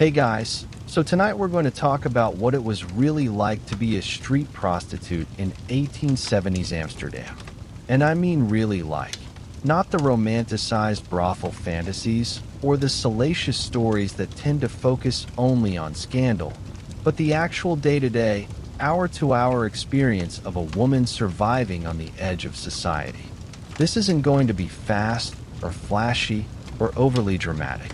Hey guys, so tonight we're going to talk about what it was really like to be a street prostitute in 1870s Amsterdam. And I mean really like. Not the romanticized brothel fantasies or the salacious stories that tend to focus only on scandal, but the actual day-to-day, hour-to-hour experience of a woman surviving on the edge of society. This isn't going to be fast or flashy or overly dramatic.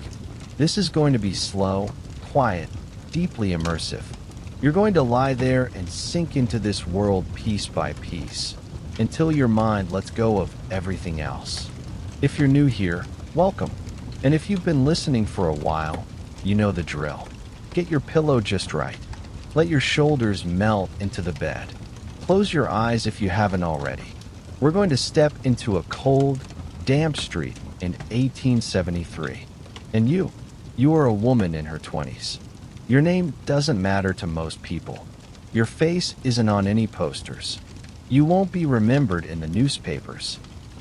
This is going to be slow, quiet, deeply immersive. You're going to lie there and sink into this world piece by piece, until your mind lets go of everything else. If you're new here, welcome. And if you've been listening for a while, you know the drill. Get your pillow just right. Let your shoulders melt into the bed. Close your eyes if you haven't already. We're going to step into a cold, damp street in 1873. And you are a woman in her 20s. Your name doesn't matter to most people. Your face isn't on any posters. You won't be remembered in the newspapers.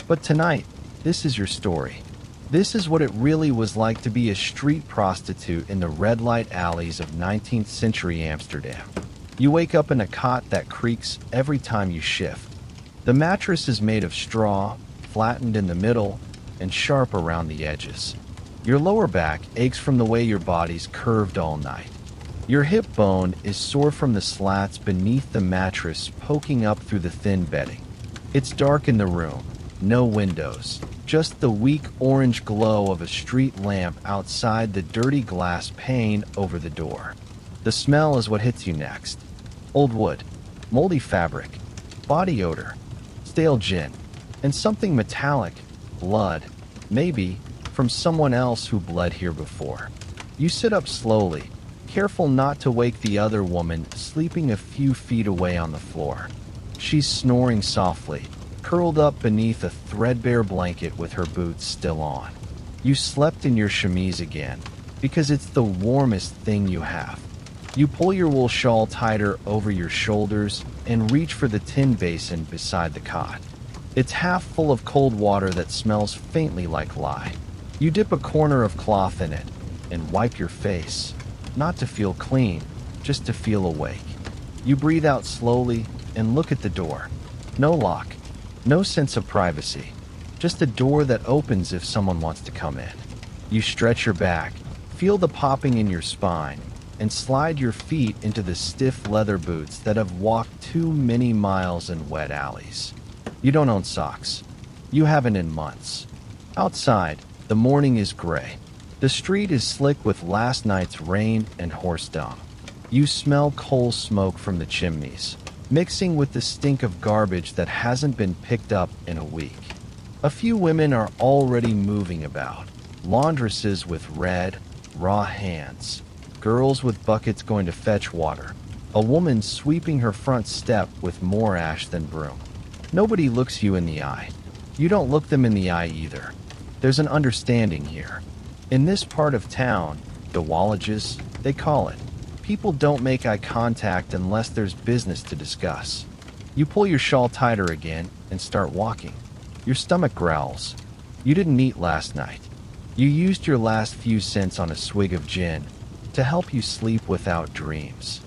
But tonight, this is your story. This is what it really was like to be a street prostitute in the red light alleys of 19th century Amsterdam. You wake up in a cot that creaks every time you shift. The mattress is made of straw, flattened in the middle, and sharp around the edges. Your lower back aches from the way your body's curved all night. Your hip bone is sore from the slats beneath the mattress poking up through the thin bedding. It's dark in the room, no windows, just the weak orange glow of a street lamp outside the dirty glass pane over the door. The smell is what hits you next. Old wood, moldy fabric, body odor, stale gin, and something metallic, blood, maybe, from someone else who bled here before. You sit up slowly, careful not to wake the other woman sleeping a few feet away on the floor. She's snoring softly, curled up beneath a threadbare blanket with her boots still on. You slept in your chemise again, because it's the warmest thing you have. You pull your wool shawl tighter over your shoulders and reach for the tin basin beside the cot. It's half full of cold water that smells faintly like lye. You dip a corner of cloth in it and wipe your face, not to feel clean, just to feel awake. You breathe out slowly and look at the door. No lock, no sense of privacy, just a door that opens if someone wants to come in. You stretch your back, feel the popping in your spine, and slide your feet into the stiff leather boots that have walked too many miles in wet alleys. You don't own socks. You haven't in months. Outside, the morning is gray. The street is slick with last night's rain and horse dung. You smell coal smoke from the chimneys, mixing with the stink of garbage that hasn't been picked up in a week. A few women are already moving about, laundresses with red, raw hands, girls with buckets going to fetch water, a woman sweeping her front step with more ash than broom. Nobody looks you in the eye. You don't look them in the eye either. There's an understanding here. In this part of town, the wallages, they call it, people don't make eye contact unless there's business to discuss. You pull your shawl tighter again and start walking. Your stomach growls. You didn't eat last night. You used your last few cents on a swig of gin to help you sleep without dreams.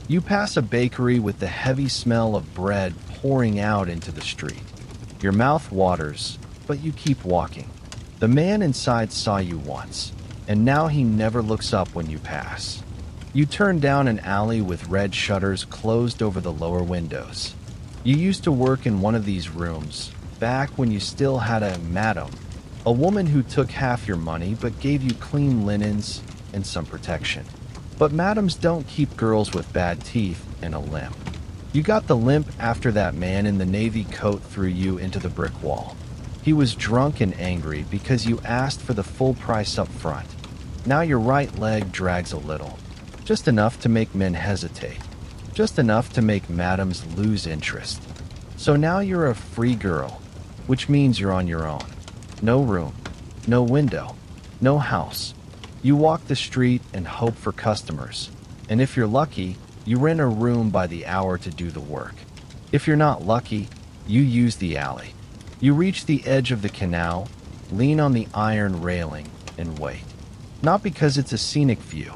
You pass a bakery with the heavy smell of bread pouring out into the street. Your mouth waters, but you keep walking. The man inside saw you once, and now he never looks up when you pass. You turn down an alley with red shutters closed over the lower windows. You used to work in one of these rooms, back when you still had a madam, a woman who took half your money but gave you clean linens and some protection. But madams don't keep girls with bad teeth and a limp. You got the limp after that man in the navy coat threw you into the brick wall. He was drunk and angry because you asked for the full price up front. Now your right leg drags a little, just enough to make men hesitate, just enough to make madams lose interest. So now you're a free girl, which means you're on your own. No room, no window, no house. You walk the street and hope for customers, and if you're lucky, you rent a room by the hour to do the work. If you're not lucky, you use the alley. You reach the edge of the canal, lean on the iron railing, and wait. Not because it's a scenic view,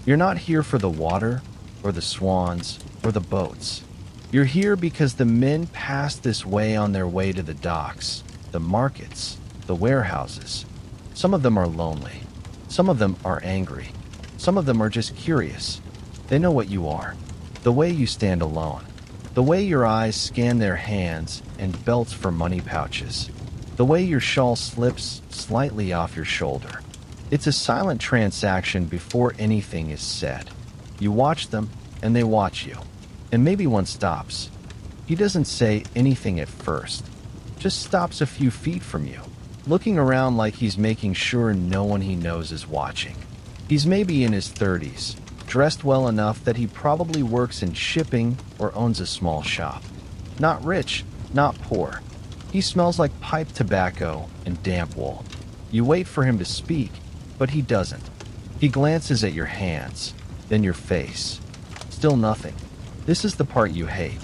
You're not here for the water, or the swans, or the boats. You're here because the men pass this way on their way to the docks, the markets, the warehouses. Some of them are lonely. Some of them are angry. Some of them are just curious. They know what you are. The way you stand alone. The way your eyes scan their hands and belts for money pouches. The way your shawl slips slightly off your shoulder. It's a silent transaction before anything is said. You watch them, and they watch you. And maybe one stops. He doesn't say anything at first. Just stops a few feet from you, looking around like he's making sure no one he knows is watching. He's maybe in his 30s, dressed well enough that he probably works in shipping or owns a small shop. Not rich, not poor. He smells like pipe tobacco and damp wool. You wait for him to speak, but he doesn't. He glances at your hands, then your face. Still nothing. This is the part you hate.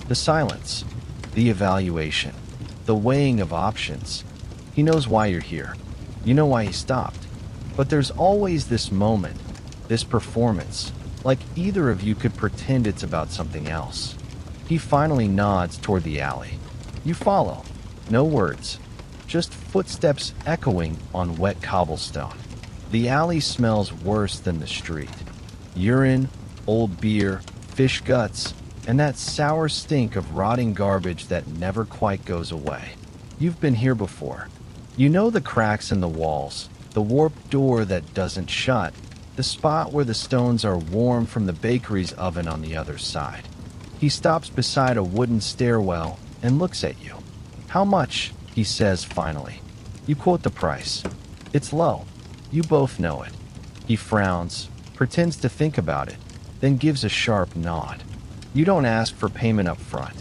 The silence. The evaluation. The weighing of options. He knows why you're here. You know why he stopped. But there's always this moment, this performance, like either of you could pretend it's about something else. He finally nods toward the alley. You follow. No words. Just footsteps echoing on wet cobblestone. The alley smells worse than the street. Urine, old beer, fish guts, and that sour stink of rotting garbage that never quite goes away. You've been here before. You know the cracks in the walls, the warped door that doesn't shut, the spot where the stones are warm from the bakery's oven on the other side. He stops beside a wooden stairwell and looks at you. How much? He says finally. You quote the price. It's low. You both know it. He frowns, pretends to think about it, then gives a sharp nod. You don't ask for payment up front.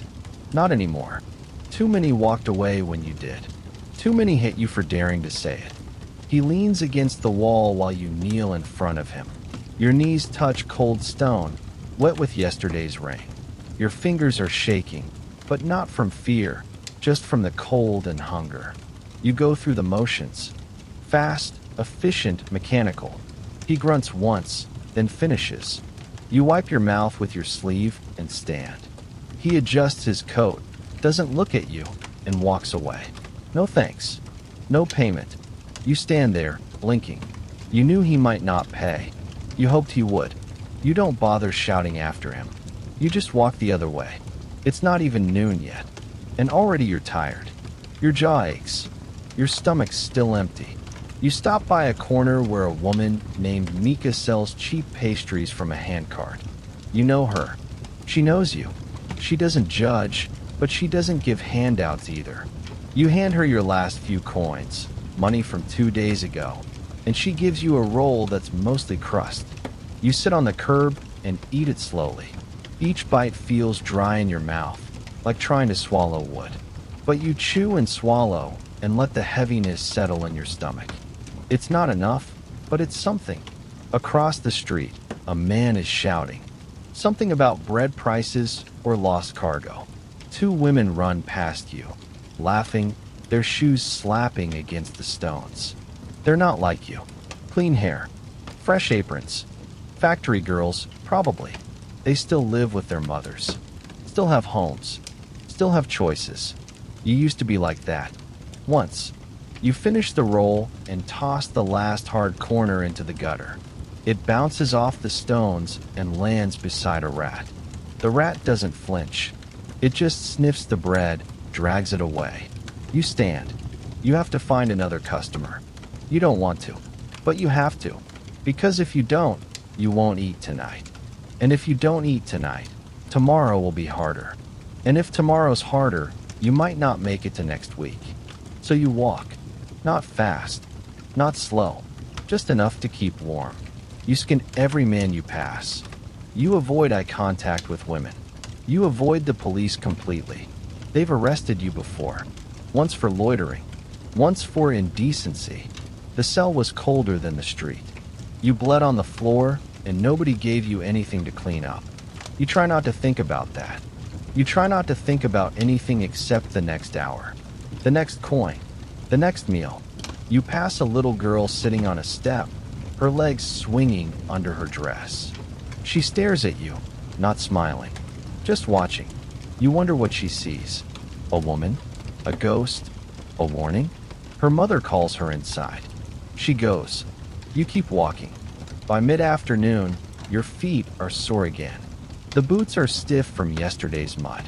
Not anymore. Too many walked away when you did. Too many hit you for daring to say it. He leans against the wall while you kneel in front of him. Your knees touch cold stone, wet with yesterday's rain. Your fingers are shaking, but not from fear, just from the cold and hunger. You go through the motions. Fast, efficient, mechanical. He grunts once, then finishes. You wipe your mouth with your sleeve and stand. He adjusts his coat, doesn't look at you, and walks away. No thanks. No payment. You stand there, blinking. You knew he might not pay. You hoped he would. You don't bother shouting after him. You just walk the other way. It's not even noon yet. And already you're tired. Your jaw aches. Your stomach's still empty. You stop by a corner where a woman named Mika sells cheap pastries from a handcart. You know her. She knows you. She doesn't judge, but she doesn't give handouts either. You hand her your last few coins, money from 2 days ago, and she gives you a roll that's mostly crust. You sit on the curb and eat it slowly. Each bite feels dry in your mouth, like trying to swallow wood. But you chew and swallow and let the heaviness settle in your stomach. It's not enough, but it's something. Across the street, a man is shouting. Something about bread prices or lost cargo. 2 women run past you, laughing, their shoes slapping against the stones. They're not like you. Clean hair, fresh aprons. Factory girls, probably. They still live with their mothers. Still have homes. Still have choices. You used to be like that. Once. You finish the roll and toss the last hard corner into the gutter. It bounces off the stones and lands beside a rat. The rat doesn't flinch. It just sniffs the bread, drags it away. You stand. You have to find another customer. You don't want to, but you have to. Because if you don't, you won't eat tonight. And if you don't eat tonight, tomorrow will be harder. And if tomorrow's harder, you might not make it to next week. So you walk. Not fast, not slow, just enough to keep warm. You skin every man you pass. You avoid eye contact with women. You avoid the police completely. They've arrested you before. Once for loitering. Once for indecency. The cell was colder than the street. You bled on the floor, and nobody gave you anything to clean up. You try not to think about that. You try not to think about anything except the next hour. The next coin. The next meal. You pass a little girl sitting on a step, her legs swinging under her dress. She stares at you, not smiling, just watching. You wonder what she sees. A woman? A ghost? A warning? Her mother calls her inside. She goes. You keep walking. By mid-afternoon, your feet are sore again. The boots are stiff from yesterday's mud.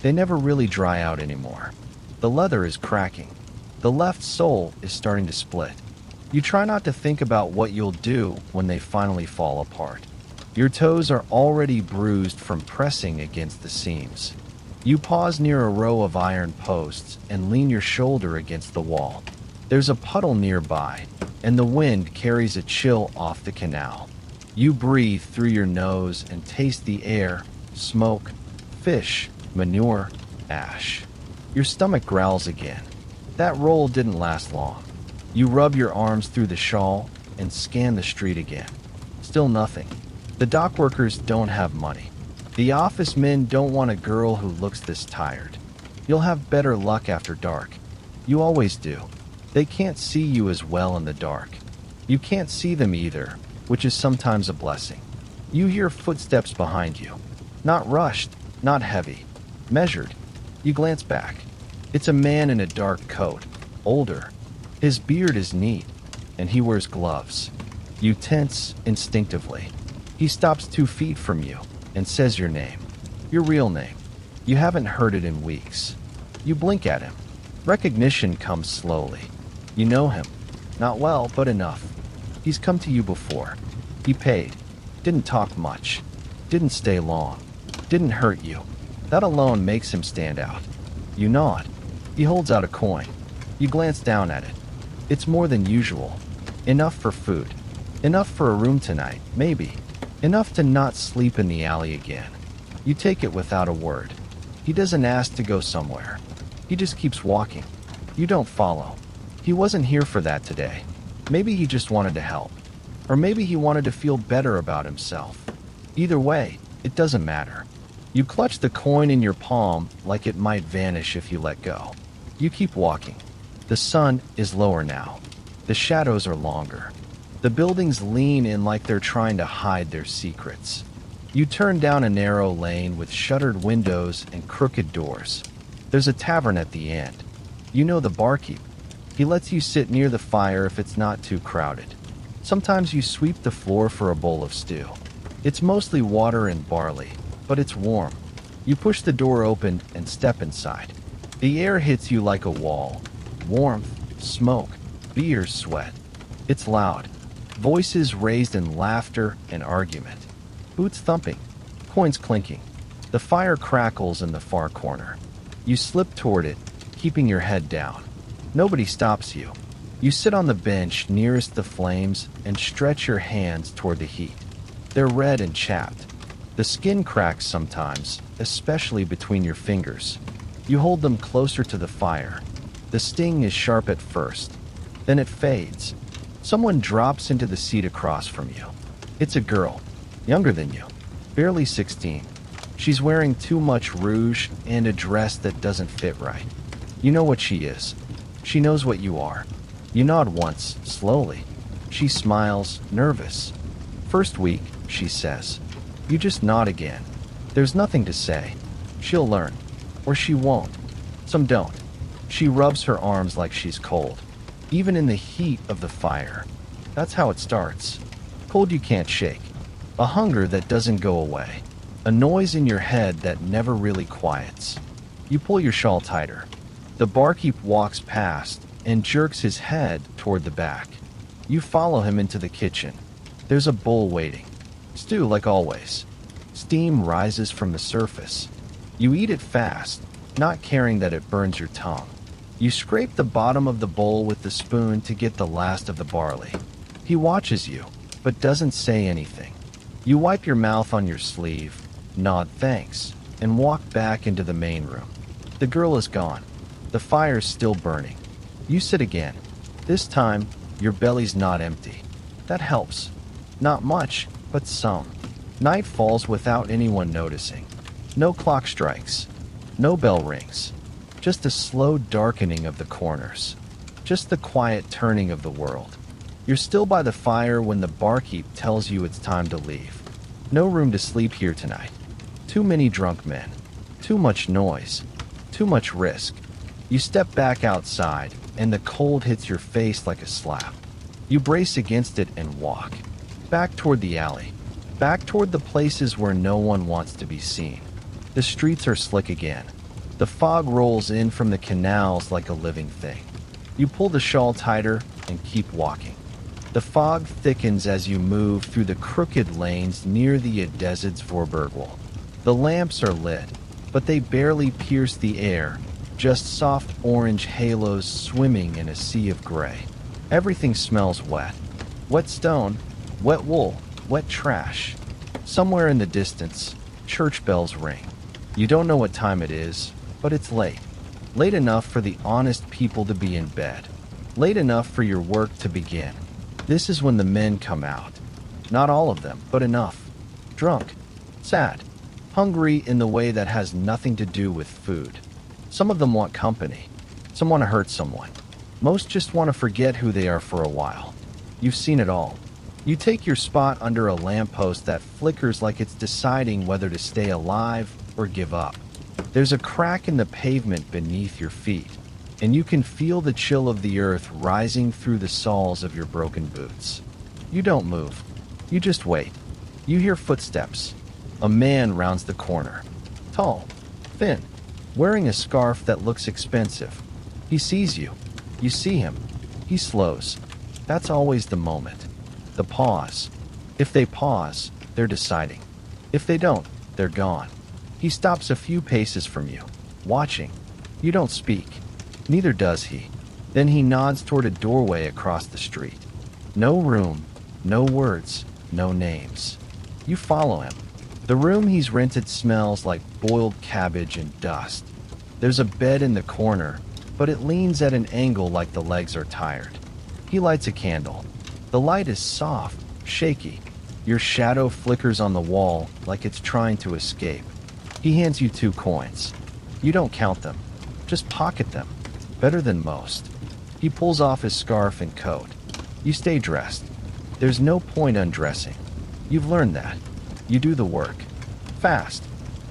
They never really dry out anymore. The leather is cracking. The left sole is starting to split. You try not to think about what you'll do when they finally fall apart. Your toes are already bruised from pressing against the seams. You pause near a row of iron posts and lean your shoulder against the wall. There's a puddle nearby, and the wind carries a chill off the canal. You breathe through your nose and taste the air, smoke, fish, manure, ash. Your stomach growls again. That roll didn't last long. You rub your arms through the shawl and scan the street again. Still nothing. The dock workers don't have money. The office men don't want a girl who looks this tired. You'll have better luck after dark. You always do. They can't see you as well in the dark. You can't see them either, which is sometimes a blessing. You hear footsteps behind you. Not rushed, not heavy. Measured. You glance back. It's a man in a dark coat, older. His beard is neat, and he wears gloves. You tense instinctively. He stops 2 feet from you and says your name. Your real name. You haven't heard it in weeks. You blink at him. Recognition comes slowly. You know him. Not well, but enough. He's come to you before. He paid. Didn't talk much. Didn't stay long. Didn't hurt you. That alone makes him stand out. You nod. He holds out a coin. You glance down at it. It's more than usual. Enough for food. Enough for a room tonight, maybe. Enough to not sleep in the alley again. You take it without a word. He doesn't ask to go somewhere. He just keeps walking. You don't follow. He wasn't here for that today. Maybe he just wanted to help. Or maybe he wanted to feel better about himself. Either way, it doesn't matter. You clutch the coin in your palm like it might vanish if you let go. You keep walking. The sun is lower now. The shadows are longer. The buildings lean in like they're trying to hide their secrets. You turn down a narrow lane with shuttered windows and crooked doors. There's a tavern at the end. You know the barkeep. He lets you sit near the fire if it's not too crowded. Sometimes you sweep the floor for a bowl of stew. It's mostly water and barley, but it's warm. You push the door open and step inside. The air hits you like a wall. Warmth, smoke, beer sweat. It's loud. Voices raised in laughter and argument. Boots thumping. Coins clinking. The fire crackles in the far corner. You slip toward it, keeping your head down. Nobody stops you. You sit on the bench nearest the flames and stretch your hands toward the heat. They're red and chapped. The skin cracks sometimes, especially between your fingers. You hold them closer to the fire. The sting is sharp at first. Then it fades. Someone drops into the seat across from you. It's a girl, younger than you, barely 16. She's wearing too much rouge and a dress that doesn't fit right. You know what she is. She knows what you are. You nod once, slowly. She smiles, nervous. First week, she says. You just nod again. There's nothing to say. She'll learn. Or she won't. Some don't. She rubs her arms like she's cold. Even in the heat of the fire. That's how it starts. Cold you can't shake. A hunger that doesn't go away. A noise in your head that never really quiets. You pull your shawl tighter. The barkeep walks past and jerks his head toward the back. You follow him into the kitchen. There's a bowl waiting. Stew like always. Steam rises from the surface. You eat it fast, not caring that it burns your tongue. You scrape the bottom of the bowl with the spoon to get the last of the barley. He watches you, but doesn't say anything. You wipe your mouth on your sleeve, nod thanks, and walk back into the main room. The girl is gone. The fire's still burning. You sit again. This time, your belly's not empty. That helps. Not much, but some. Night falls without anyone noticing. No clock strikes. No bell rings. Just a slow darkening of the corners. Just the quiet turning of the world. You're still by the fire when the barkeep tells you it's time to leave. No room to sleep here tonight. Too many drunk men. Too much noise. Too much risk. You step back outside, and the cold hits your face like a slap. You brace against it and walk. Back toward the alley. Back toward the places where no one wants to be seen. The streets are slick again. The fog rolls in from the canals like a living thing. You pull the shawl tighter and keep walking. The fog thickens as you move through the crooked lanes near the Adesidsvoorburgwal. The lamps are lit, but they barely pierce the air, just soft orange halos swimming in a sea of gray. Everything smells wet. Wet stone, wet wool, wet trash. Somewhere in the distance, church bells ring. You don't know what time it is, but it's late. Late enough for the honest people to be in bed. Late enough for your work to begin. This is when the men come out. Not all of them, but enough. Drunk. Sad. Hungry in the way that has nothing to do with food. Some of them want company. Some want to hurt someone. Most just want to forget who they are for a while. You've seen it all. You take your spot under a lamppost that flickers like it's deciding whether to stay alive or give up. There's a crack in the pavement beneath your feet, and you can feel the chill of the earth rising through the soles of your broken boots. You don't move. You just wait. You hear footsteps. A man rounds the corner. Tall, thin, wearing a scarf that looks expensive. He sees you. You see him. He slows. That's always the moment. The pause. If they pause, they're deciding. If they don't, they're gone. He stops a few paces from you, watching. You don't speak. Neither does he. Then he nods toward a doorway across the street. No room, no words, no names. You follow him. The room he's rented smells like boiled cabbage and dust. There's a bed in the corner, but it leans at an angle like the legs are tired. He lights a candle. The light is soft, shaky. Your shadow flickers on the wall like it's trying to escape. He hands you 2 coins. You don't count them, just pocket them. Better than most. He pulls off his scarf and coat. You stay dressed. There's no point undressing. You've learned that. You do the work. Fast.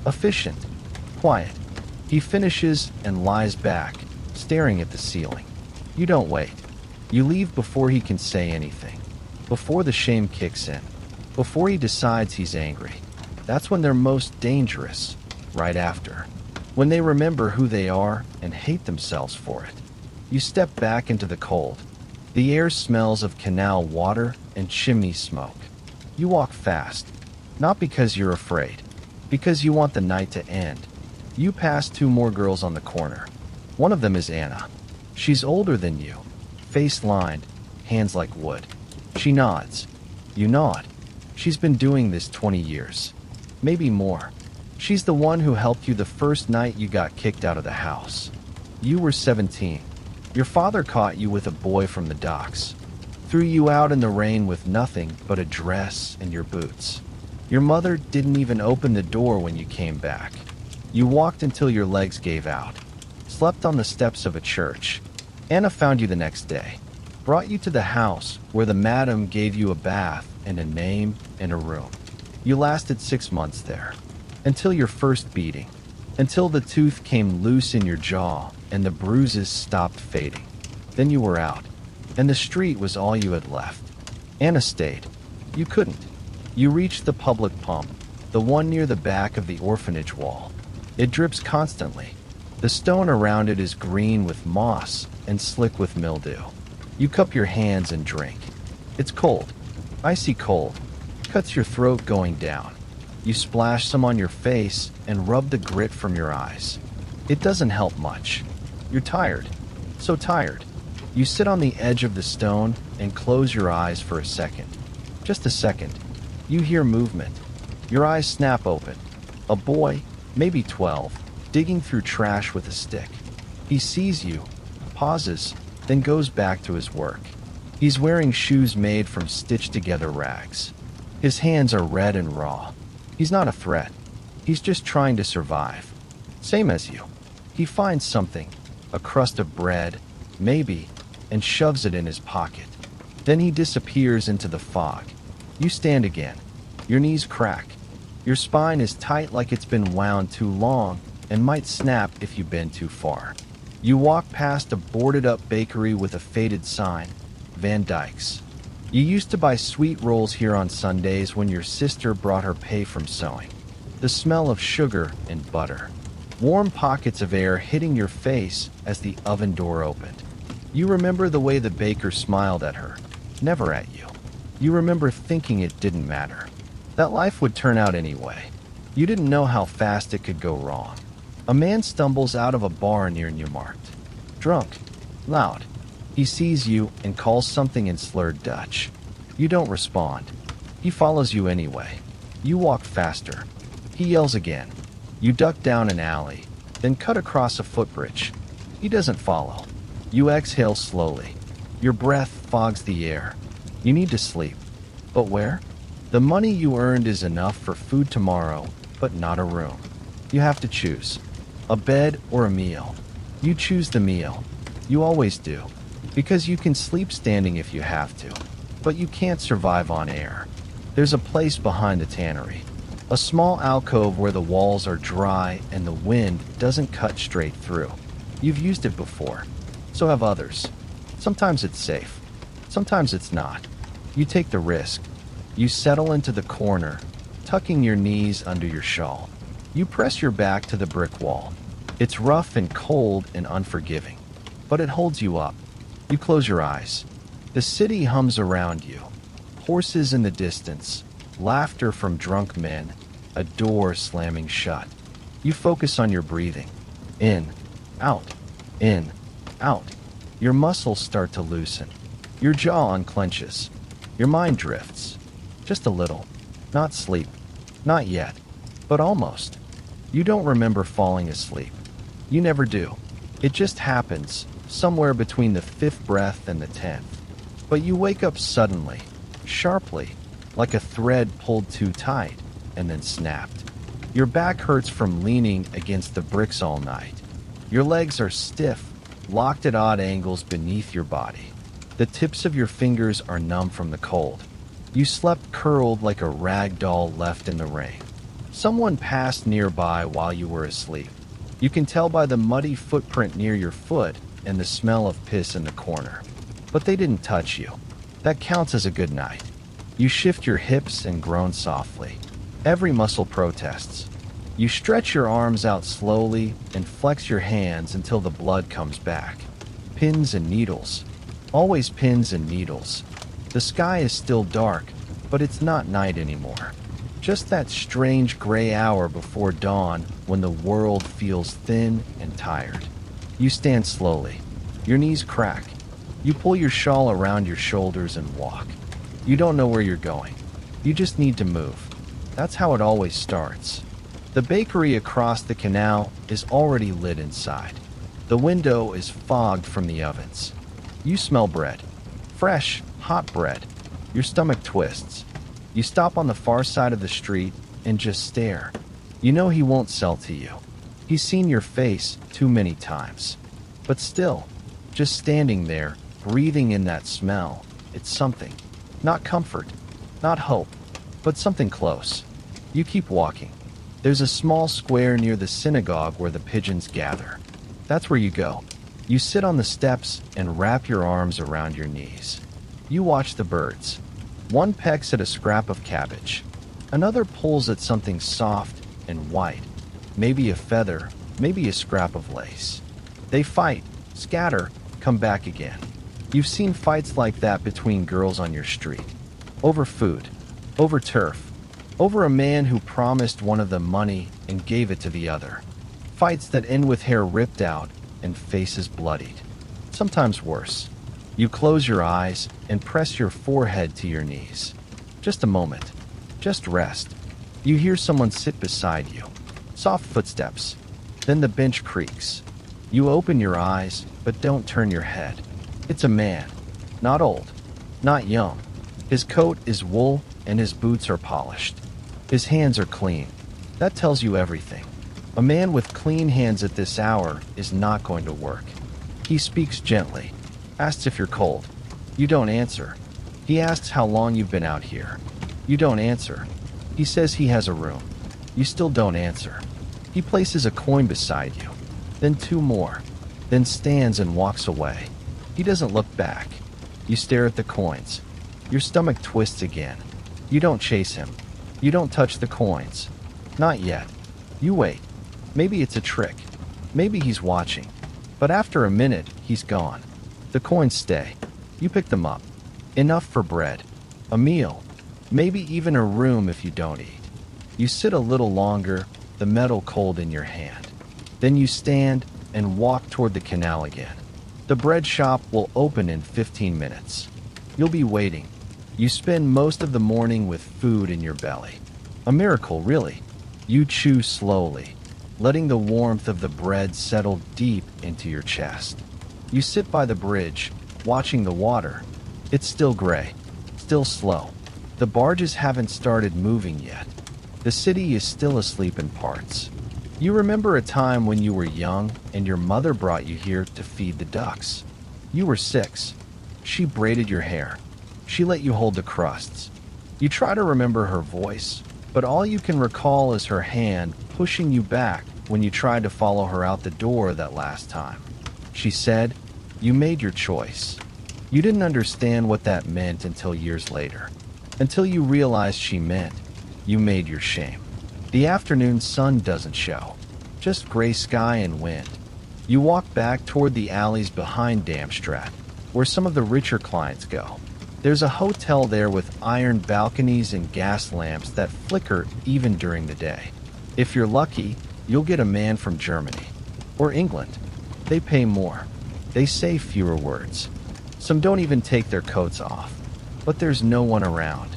Efficient. Quiet. He finishes and lies back, staring at the ceiling. You don't wait. You leave before he can say anything. Before the shame kicks in. Before he decides he's angry. That's when they're most dangerous. Right after. When they remember who they are and hate themselves for it. You step back into the cold. The air smells of canal water and chimney smoke. You walk fast. Not because you're afraid. Because you want the night to end. You pass 2 more girls on the corner. One of them is Anna. She's older than you. Face lined, hands like wood. She nods. You nod. She's been doing this 20 years. Maybe more. She's the one who helped you the first night you got kicked out of the house. You were 17. Your father caught you with a boy from the docks. Threw you out in the rain with nothing but a dress and your boots. Your mother didn't even open the door when you came back. You walked until your legs gave out. Slept on the steps of a church. Anna found you the next day. Brought you to the house where the madam gave you a bath and a name and a room. You lasted 6 months there. Until your first beating. Until the tooth came loose in your jaw and the bruises stopped fading. Then you were out. And the street was all you had left. Anna stayed. You couldn't. You reached the public pump, the one near the back of the orphanage wall. It drips constantly. The stone around it is green with moss and slick with mildew. You cup your hands and drink. It's cold. Icy cold. Cuts your throat going down. You splash some on your face and rub the grit from your eyes. It doesn't help much. You're tired. So tired. You sit on the edge of the stone and close your eyes for a second. Just a second. You hear movement. Your eyes snap open. A boy, maybe 12, digging through trash with a stick. He sees you, pauses, then goes back to his work. He's wearing shoes made from stitched-together rags. His hands are red and raw. He's not a threat. He's just trying to survive. Same as you. He finds something, a crust of bread, maybe, and shoves it in his pocket. Then he disappears into the fog. You stand again. Your knees crack. Your spine is tight like it's been wound too long and might snap if you bend too far. You walk past a boarded-up bakery with a faded sign, Van Dyke's. You used to buy sweet rolls here on Sundays when your sister brought her pay from sewing. The smell of sugar and butter. Warm pockets of air hitting your face as the oven door opened. You remember the way the baker smiled at her, never at you. You remember thinking it didn't matter, that life would turn out anyway. You didn't know how fast it could go wrong. A man stumbles out of a bar near Newmarkt. Drunk. Loud. He sees you and calls something in slurred Dutch. You don't respond. He follows you anyway. You walk faster. He yells again. You duck down an alley, then cut across a footbridge. He doesn't follow. You exhale slowly. Your breath fogs the air. You need to sleep. But where? The money you earned is enough for food tomorrow, but not a room. You have to choose. A bed or a meal. You choose the meal. You always do. Because you can sleep standing if you have to. But you can't survive on air. There's a place behind the tannery. A small alcove where the walls are dry and the wind doesn't cut straight through. You've used it before. So have others. Sometimes it's safe. Sometimes it's not. You take the risk. You settle into the corner, tucking your knees under your shawl. You press your back to the brick wall. It's rough and cold and unforgiving, but it holds you up. You close your eyes. The city hums around you. Horses in the distance, laughter from drunk men, a door slamming shut. You focus on your breathing. In, out, in, out. Your muscles start to loosen. Your jaw unclenches. Your mind drifts. Just a little. Not sleep. Not yet. But almost. You don't remember falling asleep. You never do. It just happens, somewhere between the 5th breath and the 10th. But you wake up suddenly, sharply, like a thread pulled too tight, and then snapped. Your back hurts from leaning against the bricks all night. Your legs are stiff, locked at odd angles beneath your body. The tips of your fingers are numb from the cold. You slept curled like a rag doll left in the rain. Someone passed nearby while you were asleep. You can tell by the muddy footprint near your foot and the smell of piss in the corner. But they didn't touch you. That counts as a good night. You shift your hips and groan softly. Every muscle protests. You stretch your arms out slowly and flex your hands until the blood comes back. Pins and needles. Always pins and needles. The sky is still dark, but it's not night anymore. Just that strange gray hour before dawn when the world feels thin and tired. You stand slowly. Your knees crack. You pull your shawl around your shoulders and walk. You don't know where you're going. You just need to move. That's how it always starts. The bakery across the canal is already lit inside. The window is fogged from the ovens. You smell bread. Fresh, hot bread. Your stomach twists. You stop on the far side of the street and just stare. You know he won't sell to you. He's seen your face too many times. But still, just standing there, breathing in that smell, it's something. Not comfort, not hope, but something close. You keep walking. There's a small square near the synagogue where the pigeons gather. That's where you go. You sit on the steps and wrap your arms around your knees. You watch the birds. One pecks at a scrap of cabbage. Another pulls at something soft and white. Maybe a feather, maybe a scrap of lace. They fight, scatter, come back again. You've seen fights like that between girls on your street. Over food, over turf, over a man who promised one of them money and gave it to the other. Fights that end with hair ripped out and faces bloodied. Sometimes worse. You close your eyes and press your forehead to your knees. Just a moment. Just rest. You hear someone sit beside you. Soft footsteps. Then the bench creaks. You open your eyes, but don't turn your head. It's a man. Not old. Not young. His coat is wool and his boots are polished. His hands are clean. That tells you everything. A man with clean hands at this hour is not going to work. He speaks gently. Asks if you're cold. You don't answer. He asks how long you've been out here. You don't answer. He says he has a room. You still don't answer. He places a coin beside you, then two more, then stands and walks away. He doesn't look back. You stare at the coins. Your stomach twists again. You don't chase him. You don't touch the coins. Not yet. You wait. Maybe it's a trick. Maybe he's watching. But after a minute, he's gone. The coins stay. You pick them up. Enough for bread, a meal, maybe even a room if you don't eat. You sit a little longer, the metal cold in your hand. Then you stand and walk toward the canal again. The bread shop will open in 15 minutes. You'll be waiting. You spend most of the morning with food in your belly. A miracle, really. You chew slowly, letting the warmth of the bread settle deep into your chest. You sit by the bridge, watching the water. It's still gray, still slow. The barges haven't started moving yet. The city is still asleep in parts. You remember a time when you were young and your mother brought you here to feed the ducks. You were 6. She braided your hair. She let you hold the crusts. You try to remember her voice, but all you can recall is her hand pushing you back when you tried to follow her out the door that last time. She said, "You made your choice." You didn't understand what that meant until years later. Until you realized she meant, you made your shame. The afternoon sun doesn't show, just gray sky and wind. You walk back toward the alleys behind Amsterdam, where some of the richer clients go. There's a hotel there with iron balconies and gas lamps that flicker even during the day. If you're lucky, you'll get a man from Germany or England. They pay more. They say fewer words. Some don't even take their coats off. But there's no one around.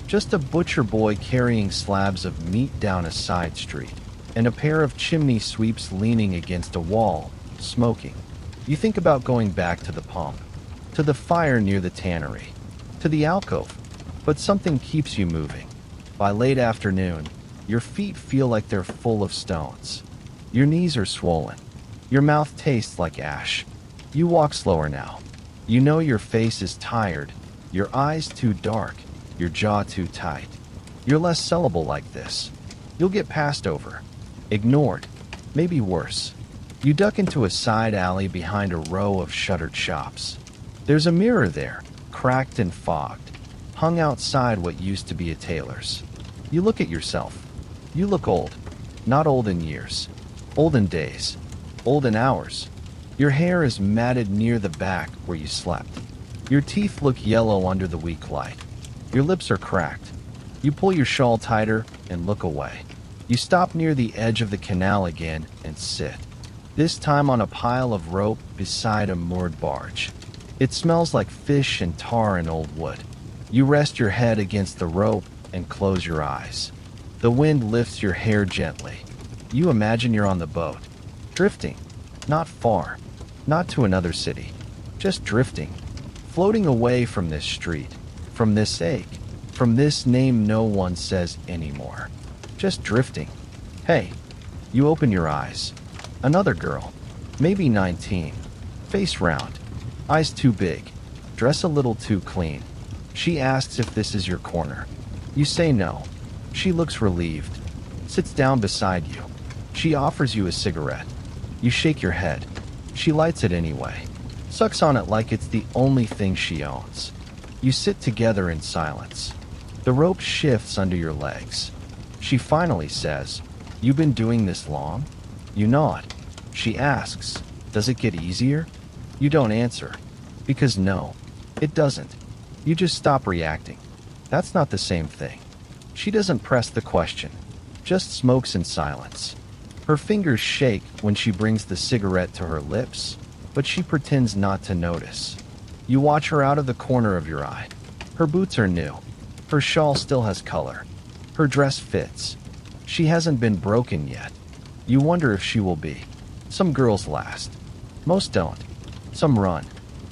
Just a butcher boy carrying slabs of meat down a side street, and a pair of chimney sweeps leaning against a wall, smoking. You think about going back to the pump, to the fire near the tannery, to the alcove, but something keeps you moving. By late afternoon, your feet feel like they're full of stones. Your knees are swollen. Your mouth tastes like ash. You walk slower now. You know your face is tired, your eyes too dark, your jaw too tight. You're less sellable like this. You'll get passed over, ignored, maybe worse. You duck into a side alley behind a row of shuttered shops. There's a mirror there, cracked and fogged, hung outside what used to be a tailor's. You look at yourself. You look old. Not old in years. Old in days. Old in hours. Your hair is matted near the back where you slept. Your teeth look yellow under the weak light. Your lips are cracked. You pull your shawl tighter and look away. You stop near the edge of the canal again and sit. This time on a pile of rope beside a moored barge. It smells like fish and tar and old wood. You rest your head against the rope and close your eyes. The wind lifts your hair gently. You imagine you're on the boat, drifting, not far, not to another city, just drifting, floating away from this street, from this ache, from this name no one says anymore. Just drifting. Hey, you open your eyes. Another girl, maybe 19, face round, eyes too big, dress a little too clean. She asks if this is your corner. You say no. She looks relieved, sits down beside you. She offers you a cigarette. You shake your head. She lights it anyway, sucks on it like it's the only thing she owns. You sit together in silence. The rope shifts under your legs. She finally says, "You've been doing this long?" You nod. She asks, "Does it get easier?" You don't answer, because no, it doesn't. You just stop reacting. That's not the same thing. She doesn't press the question, just smokes in silence. Her fingers shake when she brings the cigarette to her lips, but she pretends not to notice. You watch her out of the corner of your eye. Her boots are new. Her shawl still has color. Her dress fits. She hasn't been broken yet. You wonder if she will be. Some girls last. Most don't. Some run.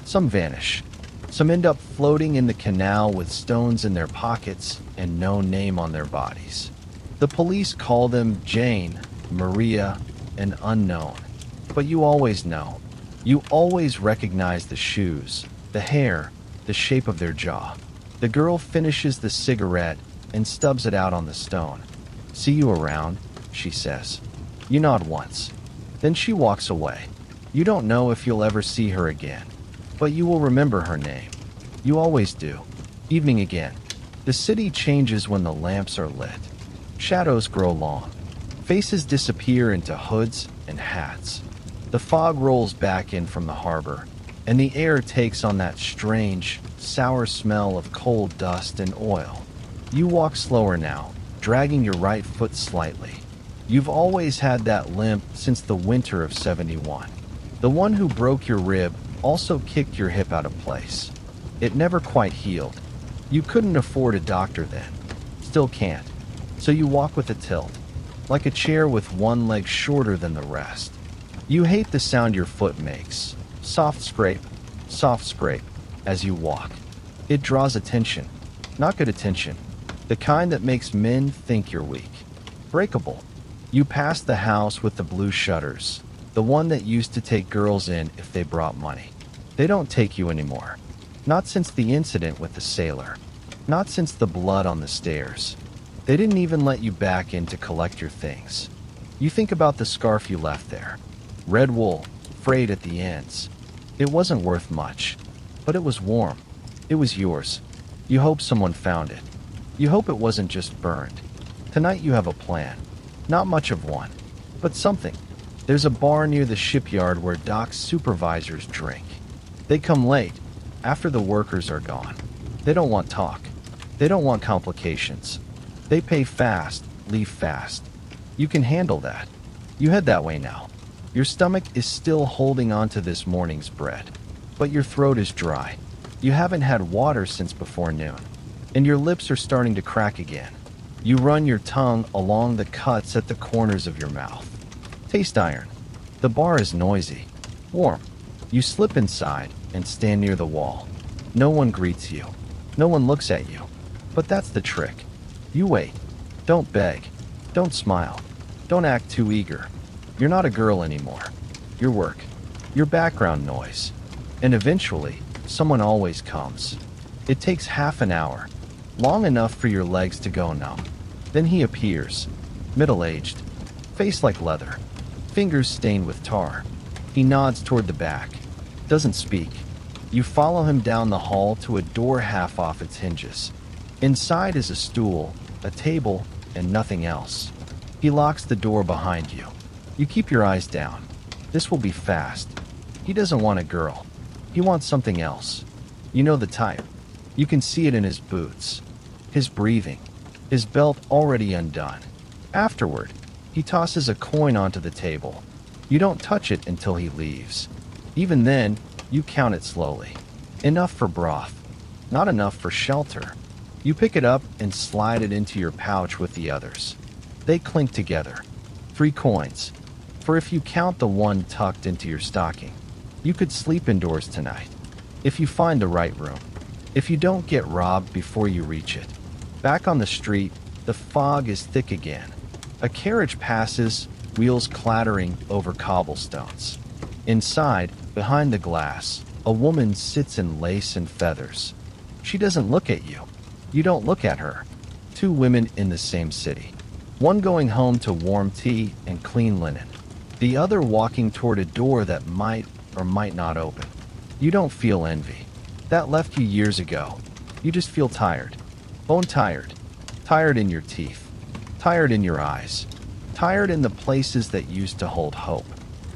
Some vanish. Some end up floating in the canal with stones in their pockets and no name on their bodies. The police call them Jane, Maria, and unknown. But you always know. You always recognize the shoes, the hair, the shape of their jaw. The girl finishes the cigarette and stubs it out on the stone. "See you around," she says. You nod once. Then she walks away. You don't know if you'll ever see her again, but you will remember her name. You always do. Evening again. The city changes when the lamps are lit. Shadows grow long. Faces disappear into hoods and hats. The fog rolls back in from the harbor, and the air takes on that strange, sour smell of coal dust and oil. You walk slower now, dragging your right foot slightly. You've always had that limp since the winter of '71. The one who broke your rib also kicked your hip out of place. It never quite healed. You couldn't afford a doctor then. Still can't. So you walk with a tilt, like a chair with one leg shorter than the rest. You hate the sound your foot makes. Soft scrape, as you walk. It draws attention. Not good attention. The kind that makes men think you're weak. Breakable. You pass the house with the blue shutters, the one that used to take girls in if they brought money. They don't take you anymore. Not since the incident with the sailor. Not since the blood on the stairs. They didn't even let you back in to collect your things. You think about the scarf you left there. Red wool, frayed at the ends. It wasn't worth much, but it was warm. It was yours. You hope someone found it. You hope it wasn't just burned. Tonight you have a plan. Not much of one, but something. There's a bar near the shipyard where dock supervisors drink. They come late, after the workers are gone. They don't want talk. They don't want complications. They pay fast, leave fast. You can handle that. You head that way now. Your stomach is still holding on to this morning's bread, but your throat is dry. You haven't had water since before noon, and your lips are starting to crack again. You run your tongue along the cuts at the corners of your mouth. Taste iron. The bar is noisy, warm. You slip inside and stand near the wall. No one greets you. No one looks at you. But that's the trick. You wait. Don't beg. Don't smile. Don't act too eager. You're not a girl anymore. Your work. Your background noise. And eventually, someone always comes. It takes half an hour. Long enough for your legs to go numb. Then he appears, middle-aged, face like leather, fingers stained with tar. He nods toward the back, doesn't speak. You follow him down the hall to a door half off its hinges. Inside is a stool, a table, and nothing else. He locks the door behind you. You keep your eyes down. This will be fast. He doesn't want a girl. He wants something else. You know the type. You can see it in his boots, his breathing, his belt already undone. Afterward, he tosses a coin onto the table. You don't touch it until he leaves. Even then, you count it slowly. Enough for broth, not enough for shelter. You pick it up and slide it into your pouch with the others. They clink together. 3 coins. For if you count the one tucked into your stocking, you could sleep indoors tonight. If you find the right room. If you don't get robbed before you reach it. Back on the street, the fog is thick again. A carriage passes, wheels clattering over cobblestones. Inside, behind the glass, a woman sits in lace and feathers. She doesn't look at you. You don't look at her. 2 women in the same city. One going home to warm tea and clean linen. The other walking toward a door that might or might not open. You don't feel envy. That left you years ago. You just feel tired. Bone tired. Tired in your teeth. Tired in your eyes. Tired in the places that used to hold hope.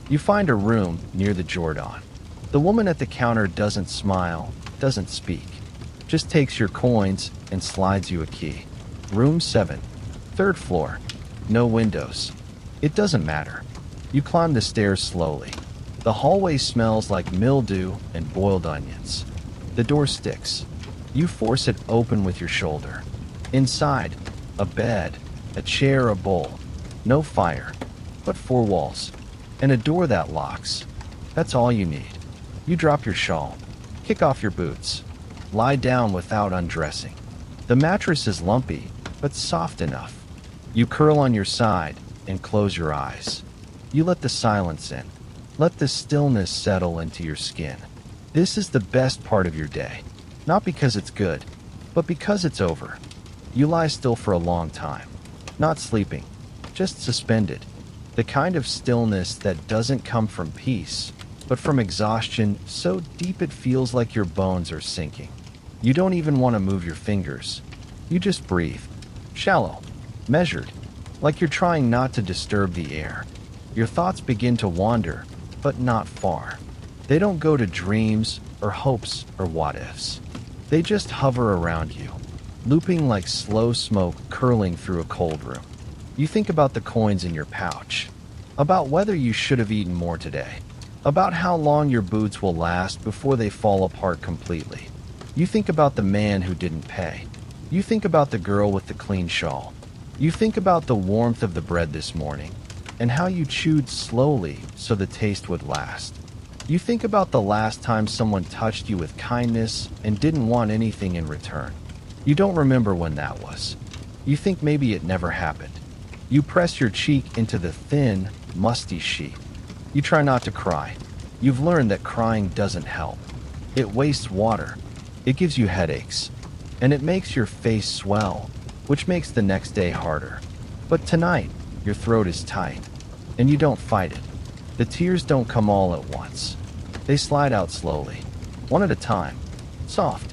You find a room near the Jordan. The woman at the counter doesn't smile, doesn't speak. Just takes your coins and slides you a key. Room 7. 3rd floor. No windows. It doesn't matter. You climb the stairs slowly. The hallway smells like mildew and boiled onions. The door sticks. You force it open with your shoulder. Inside, a bed, a chair, a bowl. No fire, but 4 walls. And a door that locks. That's all you need. You drop your shawl. Kick off your boots. Lie down without undressing. The mattress is lumpy, but soft enough. You curl on your side and close your eyes. You let the silence in. Let the stillness settle into your skin. This is the best part of your day. Not because it's good, But because it's over, you lie still for a long time. Not sleeping, just suspended. The kind of stillness that doesn't come from peace, but from exhaustion so deep it feels like your bones are sinking. You don't even want to move your fingers. You just breathe. Shallow, measured, like you're trying not to disturb the air. Your thoughts begin to wander, but not far. They don't go to dreams or hopes or what-ifs. They just hover around you, looping like slow smoke curling through a cold room. You think about the coins in your pouch, about whether you should have eaten more today, about how long your boots will last before they fall apart completely. You think about the man who didn't pay. You think about the girl with the clean shawl. You think about the warmth of the bread this morning and how you chewed slowly so the taste would last. You think about the last time someone touched you with kindness and didn't want anything in return. You don't remember when that was. You think maybe it never happened. You press your cheek into the thin, musty sheet. You try not to cry. You've learned that crying doesn't help. It wastes water. It gives you headaches. And it makes your face swell, which makes the next day harder. But tonight, your throat is tight, and you don't fight it. The tears don't come all at once. They slide out slowly, one at a time, soft,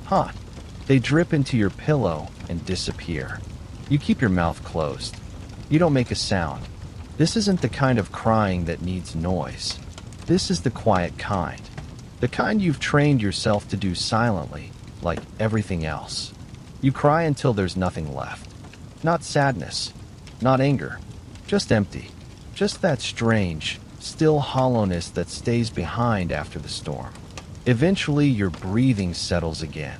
hot. They drip into your pillow and disappear. You keep your mouth closed. You don't make a sound. This isn't the kind of crying that needs noise. This is the quiet kind. The kind you've trained yourself to do silently, like everything else. You cry until there's nothing left. Not sadness, not anger, just empty. Just that strange, still hollowness that stays behind after the storm. Eventually, your breathing settles again.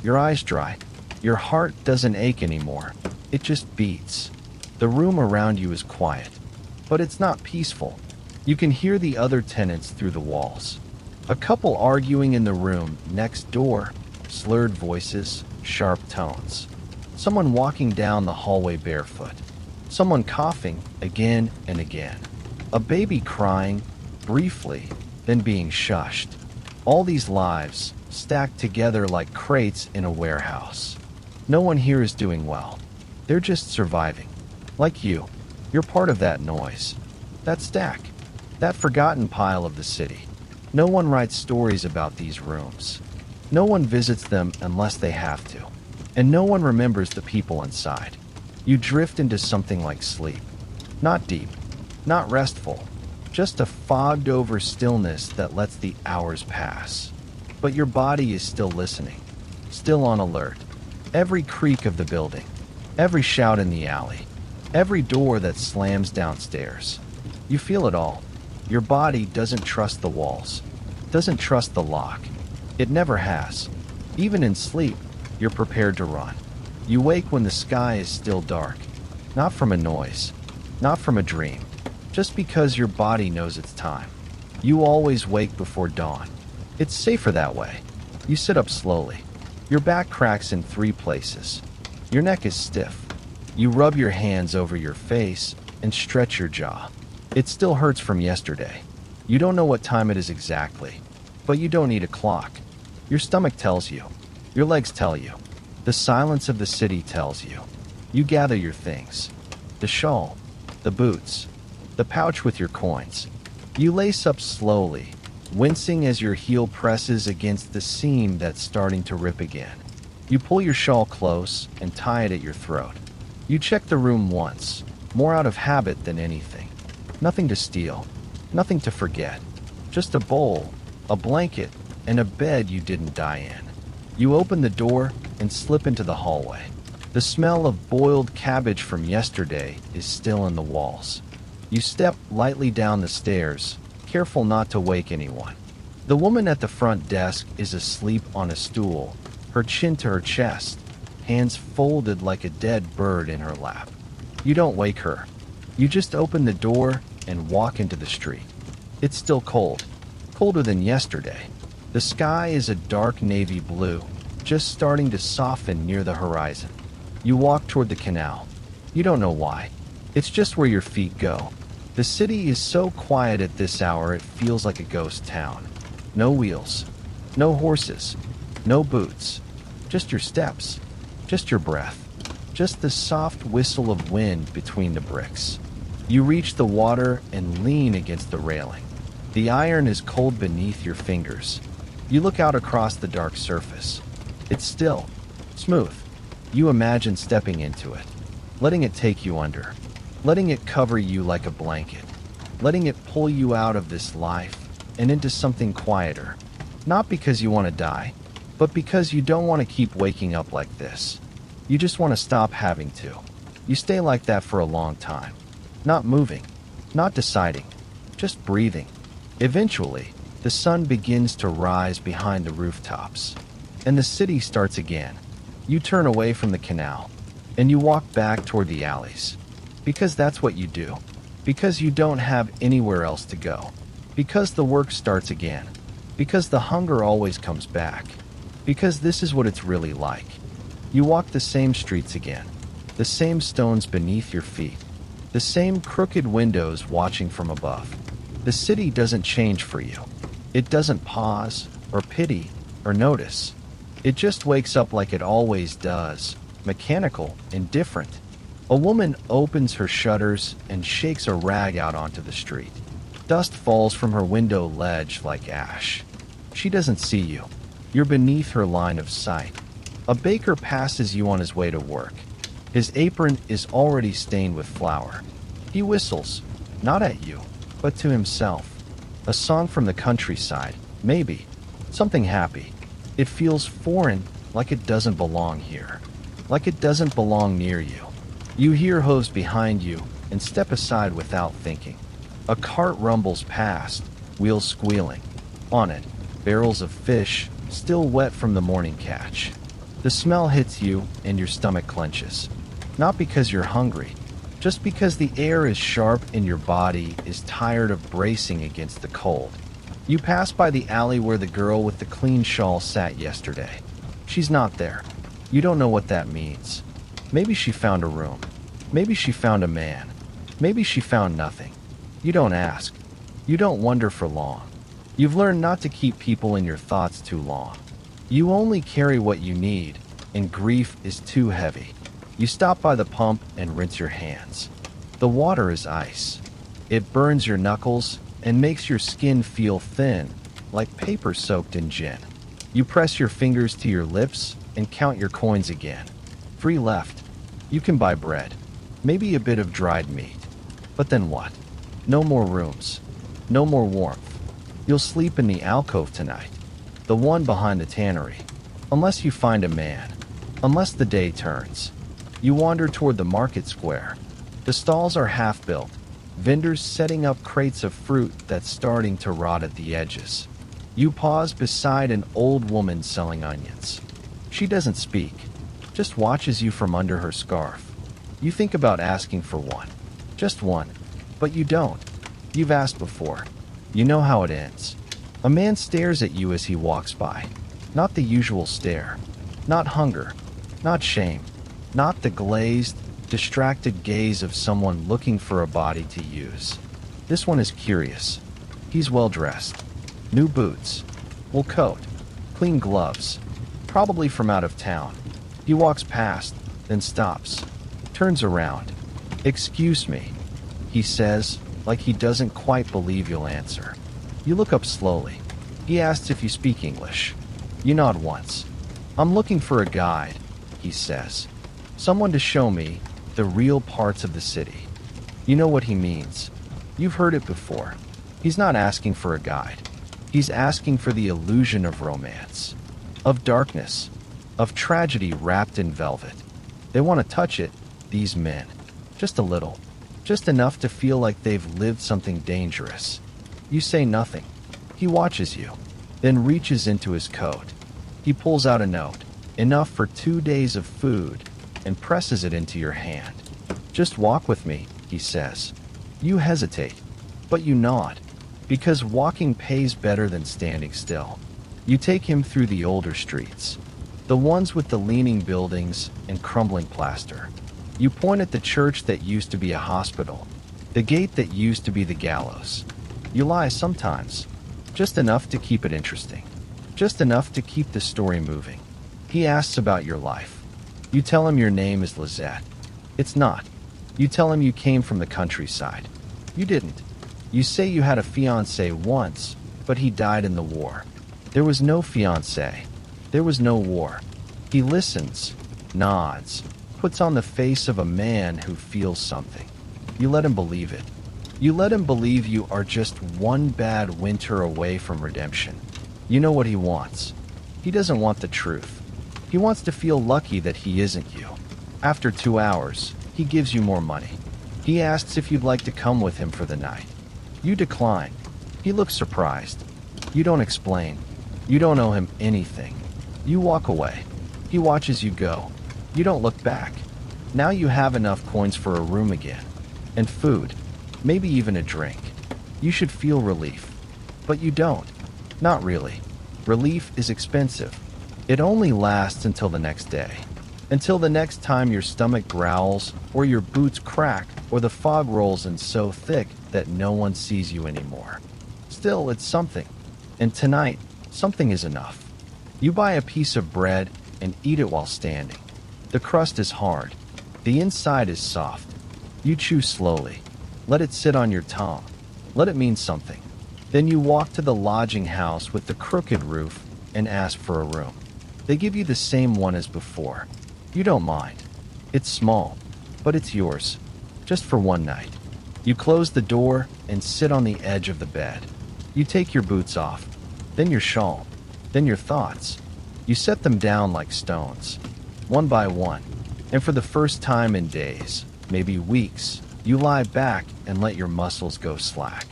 Your eyes dry. Your heart doesn't ache anymore. It just beats. The room around you is quiet, but it's not peaceful. You can hear the other tenants through the walls. A couple arguing in the room next door, slurred voices, sharp tones. Someone walking down the hallway barefoot. Someone coughing again and again. A baby crying, briefly, then being shushed. All these lives, stacked together like crates in a warehouse. No one here is doing well. They're just surviving. Like you, you're part of that noise. That stack. That forgotten pile of the city. No one writes stories about these rooms. No one visits them unless they have to. And no one remembers the people inside. You drift into something like sleep. Not deep, not restful, just a fogged-over stillness that lets the hours pass. But your body is still listening, still on alert. Every creak of the building, every shout in the alley, every door that slams downstairs. You feel it all. Your body doesn't trust the walls, doesn't trust the lock. It never has. Even in sleep, you're prepared to run. You wake when the sky is still dark, not from a noise, not from a dream, just because your body knows it's time. You always wake before dawn. It's safer that way. You sit up slowly. Your back cracks in 3 places. Your neck is stiff. You rub your hands over your face and stretch your jaw. It still hurts from yesterday. You don't know what time it is exactly, but you don't need a clock. Your stomach tells you. Your legs tell you. The silence of the city tells you. You gather your things. The shawl, the boots, the pouch with your coins. You lace up slowly, wincing as your heel presses against the seam that's starting to rip again. You pull your shawl close and tie it at your throat. You check the room once, more out of habit than anything. Nothing to steal, nothing to forget. Just a bowl, a blanket, and a bed you didn't die in. You open the door and slip into the hallway. The smell of boiled cabbage from yesterday is still in the walls. You step lightly down the stairs, careful not to wake anyone. The woman at the front desk is asleep on a stool, her chin to her chest, hands folded like a dead bird in her lap. You don't wake her. You just open the door and walk into the street. It's still cold, colder than yesterday. The sky is a dark navy blue, just starting to soften near the horizon. You walk toward the canal. You don't know why. It's just where your feet go. The city is so quiet at this hour it feels like a ghost town. No wheels, no horses, no boots, just your steps, just your breath, just the soft whistle of wind between the bricks. You reach the water and lean against the railing. The iron is cold beneath your fingers. You look out across the dark surface. It's still, smooth. You imagine stepping into it, letting it take you under, letting it cover you like a blanket, letting it pull you out of this life and into something quieter. Not because you want to die, but because you don't want to keep waking up like this. You just want to stop having to. You stay like that for a long time. Not moving, not deciding, just breathing. Eventually, the sun begins to rise behind the rooftops, and the city starts again. You turn away from the canal, and you walk back toward the alleys. Because that's what you do. Because you don't have anywhere else to go. Because the work starts again. Because the hunger always comes back. Because this is what it's really like. You walk the same streets again, the same stones beneath your feet, the same crooked windows watching from above. The city doesn't change for you. It doesn't pause, or pity, or notice. It just wakes up like it always does, mechanical, indifferent. A woman opens her shutters and shakes a rag out onto the street. Dust falls from her window ledge like ash. She doesn't see you. You're beneath her line of sight. A baker passes you on his way to work. His apron is already stained with flour. He whistles, not at you, but to himself. A song from the countryside, maybe. Something happy. It feels foreign, like it doesn't belong here. Like it doesn't belong near you. You hear hooves behind you and step aside without thinking. A cart rumbles past, wheels squealing. On it, barrels of fish, still wet from the morning catch. The smell hits you and your stomach clenches. Not because you're hungry, just because the air is sharp and your body is tired of bracing against the cold. You pass by the alley where the girl with the clean shawl sat yesterday. She's not there. You don't know what that means. Maybe she found a room. Maybe she found a man. Maybe she found nothing. You don't ask. You don't wonder for long. You've learned not to keep people in your thoughts too long. You only carry what you need, and grief is too heavy. You stop by the pump and rinse your hands. The water is ice. It burns your knuckles and makes your skin feel thin, like paper soaked in gin. You press your fingers to your lips and count your coins again. 3 left. You can buy bread, maybe a bit of dried meat. But then what? No more rooms. No more warmth. You'll sleep in the alcove tonight, the one behind the tannery. Unless you find a man. Unless the day turns. You wander toward the market square. The stalls are half-built, vendors setting up crates of fruit that's starting to rot at the edges. You pause beside an old woman selling onions. She doesn't speak, just watches you from under her scarf. You think about asking for one. Just one. But you don't. You've asked before. You know how it ends. A man stares at you as he walks by. Not the usual stare. Not hunger. Not shame. Not the glazed, distracted gaze of someone looking for a body to use. This one is curious. He's well dressed. New boots. Wool coat. Clean gloves. Probably from out of town. He walks past, then stops. Turns around. "Excuse me," he says, like he doesn't quite believe you'll answer. You look up slowly. He asks if you speak English. You nod once. "I'm looking for a guide," he says. "Someone to show me the real parts of the city." You know what he means. You've heard it before. He's not asking for a guide. He's asking for the illusion of romance, of darkness, of tragedy wrapped in velvet. They want to touch it, these men. Just a little. Just enough to feel like they've lived something dangerous. You say nothing. He watches you, then reaches into his coat. He pulls out a note, enough for 2 days of food, and presses it into your hand. "Just walk with me," he says. You hesitate, but you nod, because walking pays better than standing still. You take him through the older streets, the ones with the leaning buildings and crumbling plaster. You point at the church that used to be a hospital, the gate that used to be the gallows. You lie sometimes, just enough to keep it interesting, just enough to keep the story moving. He asks about your life. You tell him your name is Lizette. It's not. You tell him you came from the countryside. You didn't. You say you had a fiancé once, but he died in the war. There was no fiancé. There was no war. He listens, nods, puts on the face of a man who feels something. You let him believe it. You let him believe you are just one bad winter away from redemption. You know what he wants. He doesn't want the truth. He wants to feel lucky that he isn't you. After 2 hours, he gives you more money. He asks if you'd like to come with him for the night. You decline. He looks surprised. You don't explain. You don't owe him anything. You walk away. He watches you go. You don't look back. Now you have enough coins for a room again. And food. Maybe even a drink. You should feel relief. But you don't. Not really. Relief is expensive. It only lasts until the next day. Until the next time your stomach growls, or your boots crack, or the fog rolls in so thick that no one sees you anymore. Still, it's something. And tonight, something is enough. You buy a piece of bread and eat it while standing. The crust is hard. The inside is soft. You chew slowly. Let it sit on your tongue. Let it mean something. Then you walk to the lodging house with the crooked roof and ask for a room. They give you the same one as before. You don't mind. It's small, but it's yours. Just for one night. You close the door and sit on the edge of the bed. You take your boots off, then your shawl, then your thoughts. You set them down like stones, one by one. And for the first time in days, maybe weeks, you lie back and let your muscles go slack.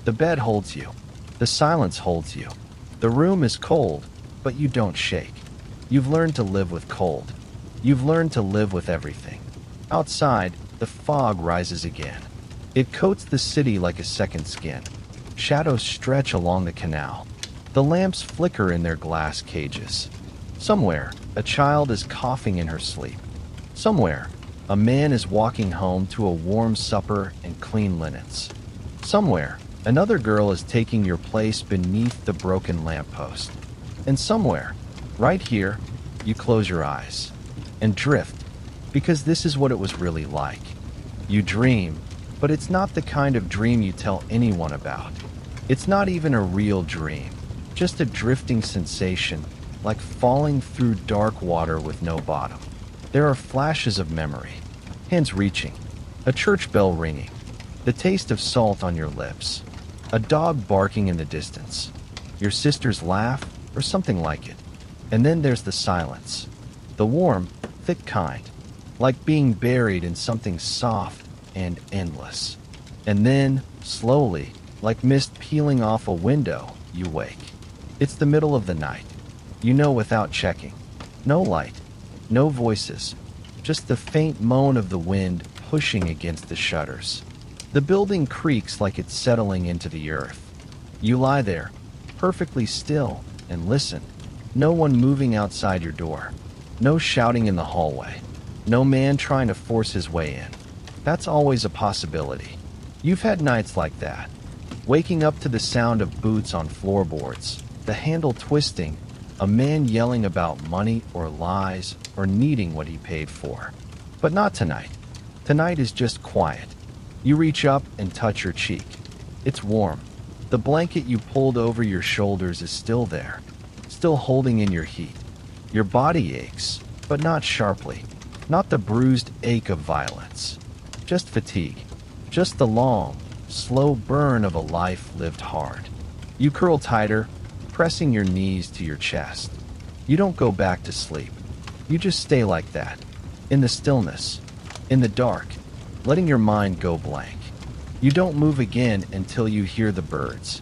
The bed holds you. The silence holds you. The room is cold, but you don't shake. You've learned to live with cold. You've learned to live with everything. Outside, the fog rises again. It coats the city like a second skin. Shadows stretch along the canal. The lamps flicker in their glass cages. Somewhere, a child is coughing in her sleep. Somewhere, a man is walking home to a warm supper and clean linens. Somewhere, another girl is taking your place beneath the broken lamppost. And somewhere, right here, you close your eyes and drift, because this is what it was really like. You dream, but it's not the kind of dream you tell anyone about. It's not even a real dream, just a drifting sensation, like falling through dark water with no bottom. There are flashes of memory, hands reaching, a church bell ringing, the taste of salt on your lips, a dog barking in the distance, your sister's laugh, or something like it. And then there's the silence, the warm, thick kind, like being buried in something soft and endless. And then, slowly, like mist peeling off a window, you wake. It's the middle of the night. You know without checking. No light, no voices, just the faint moan of the wind pushing against the shutters. The building creaks like it's settling into the earth. You lie there, perfectly still, and listen. No one moving outside your door. No shouting in the hallway. No man trying to force his way in. That's always a possibility. You've had nights like that. Waking up to the sound of boots on floorboards, the handle twisting, a man yelling about money or lies or needing what he paid for. But not tonight. Tonight is just quiet. You reach up and touch your cheek. It's warm. The blanket you pulled over your shoulders is still there, still holding in your heat. Your body aches, but not sharply. Not the bruised ache of violence. Just fatigue. Just the long, slow burn of a life lived hard. You curl tighter, pressing your knees to your chest. You don't go back to sleep. You just stay like that, in the stillness, in the dark, letting your mind go blank. You don't move again until you hear the birds.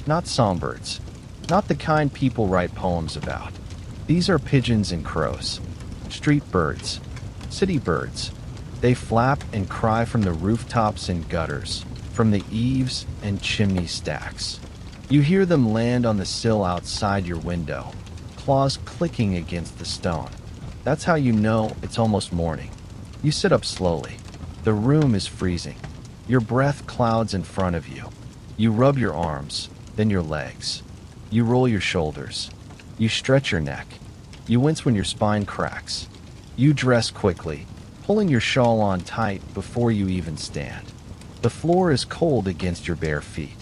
Not songbirds. Not the kind people write poems about. These are pigeons and crows. Street birds. City birds. They flap and cry from the rooftops and gutters, from the eaves and chimney stacks. You hear them land on the sill outside your window, claws clicking against the stone. That's how you know it's almost morning. You sit up slowly. The room is freezing. Your breath clouds in front of you. You rub your arms, then your legs. You roll your shoulders. You stretch your neck. You wince when your spine cracks. You dress quickly, pulling your shawl on tight before you even stand. The floor is cold against your bare feet.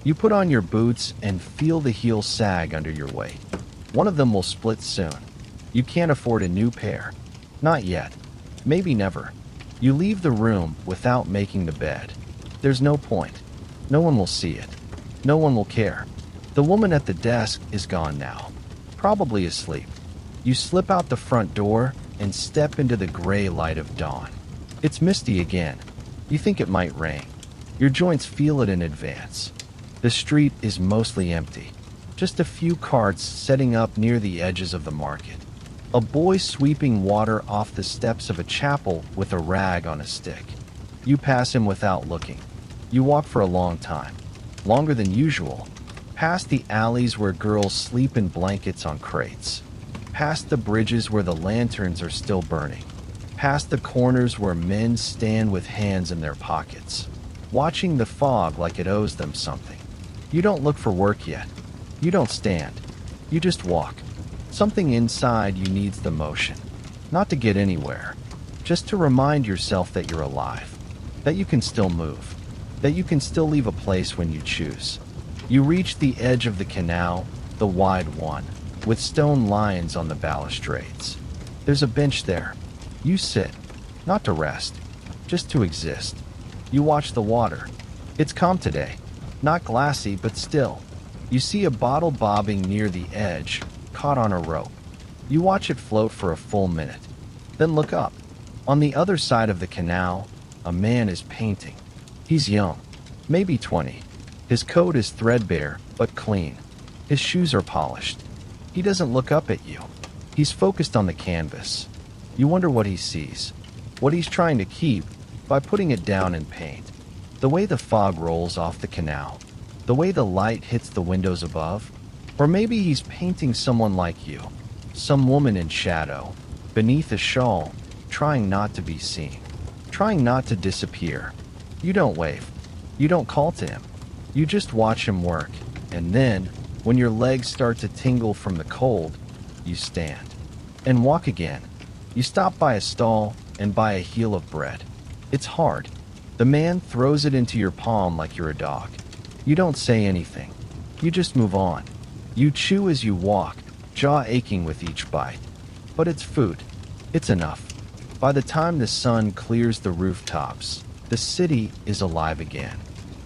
You put on your boots and feel the heels sag under your weight. One of them will split soon. You can't afford a new pair. Not yet. Maybe never. You leave the room without making the bed. There's no point. No one will see it. No one will care. The woman at the desk is gone now. Probably asleep. You slip out the front door and step into the gray light of dawn. It's misty again. You think it might rain. Your joints feel it in advance. The street is mostly empty. Just a few carts setting up near the edges of the market. A boy sweeping water off the steps of a chapel with a rag on a stick. You pass him without looking. You walk for a long time. Longer than usual. Past the alleys where girls sleep in blankets on crates. Past the bridges where the lanterns are still burning. Past the corners where men stand with hands in their pockets, watching the fog like it owes them something. You don't look for work yet. You don't stand. You just walk. Something inside you needs the motion. Not to get anywhere. Just to remind yourself that you're alive. That you can still move. That you can still leave a place when you choose. You reach the edge of the canal, the wide one, with stone lions on the balustrades. There's a bench there. You sit, not to rest, just to exist. You watch the water. It's calm today, not glassy, but still. You see a bottle bobbing near the edge, caught on a rope. You watch it float for a full minute, then look up. On the other side of the canal, a man is painting. He's young, maybe 20. His coat is threadbare, but clean. His shoes are polished. He doesn't look up at you. He's focused on the canvas. You wonder what he sees, what he's trying to keep by putting it down in paint. The way the fog rolls off the canal, the way the light hits the windows above, or maybe he's painting someone like you, some woman in shadow, beneath a shawl, trying not to be seen, trying not to disappear. You don't wave. You don't call to him. You just watch him work, and then, when your legs start to tingle from the cold, you stand and walk again. You stop by a stall and buy a heel of bread. It's hard. The man throws it into your palm like you're a dog. You don't say anything. You just move on. You chew as you walk, jaw aching with each bite. But it's food. It's enough. By the time the sun clears the rooftops, the city is alive again.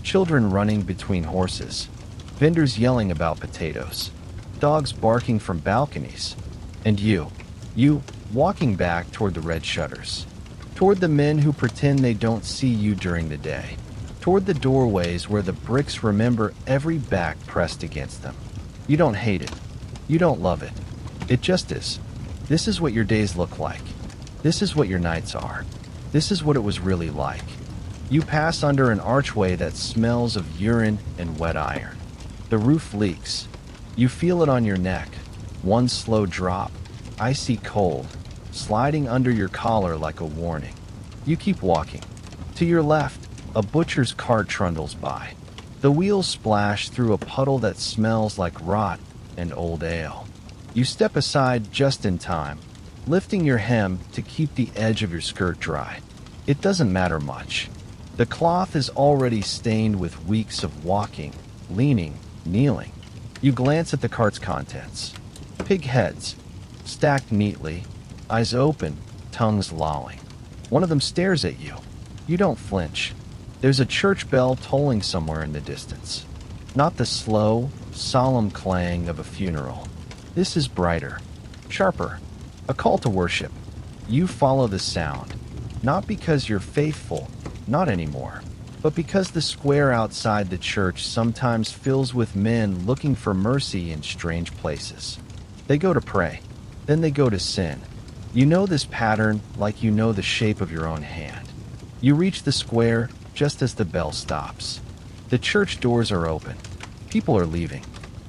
Children running between horses. Vendors yelling about potatoes. Dogs barking from balconies. And you walking back toward the red shutters. Toward the men who pretend they don't see you during the day. Toward the doorways where the bricks remember every back pressed against them. You don't hate it. You don't love it. It just is. This is what your days look like. This is what your nights are. This is what it was really like. You pass under an archway that smells of urine and wet iron. The roof leaks. You feel it on your neck. One slow drop, icy cold, sliding under your collar like a warning. You keep walking. To your left, a butcher's cart trundles by. The wheels splash through a puddle that smells like rot and old ale. You step aside just in time, lifting your hem to keep the edge of your skirt dry. It doesn't matter much. The cloth is already stained with weeks of walking, leaning, kneeling. You glance at the cart's contents. Pig heads, stacked neatly, eyes open, tongues lolling. One of them stares at you. You don't flinch. There's a church bell tolling somewhere in the distance. Not the slow, solemn clang of a funeral. This is brighter, sharper, a call to worship. You follow the sound, not because you're faithful, not anymore, but because the square outside the church sometimes fills with men looking for mercy in strange places. They go to pray, then they go to sin. You know this pattern like you know the shape of your own hand. You reach the square just as the bell stops. The church doors are open. People are leaving.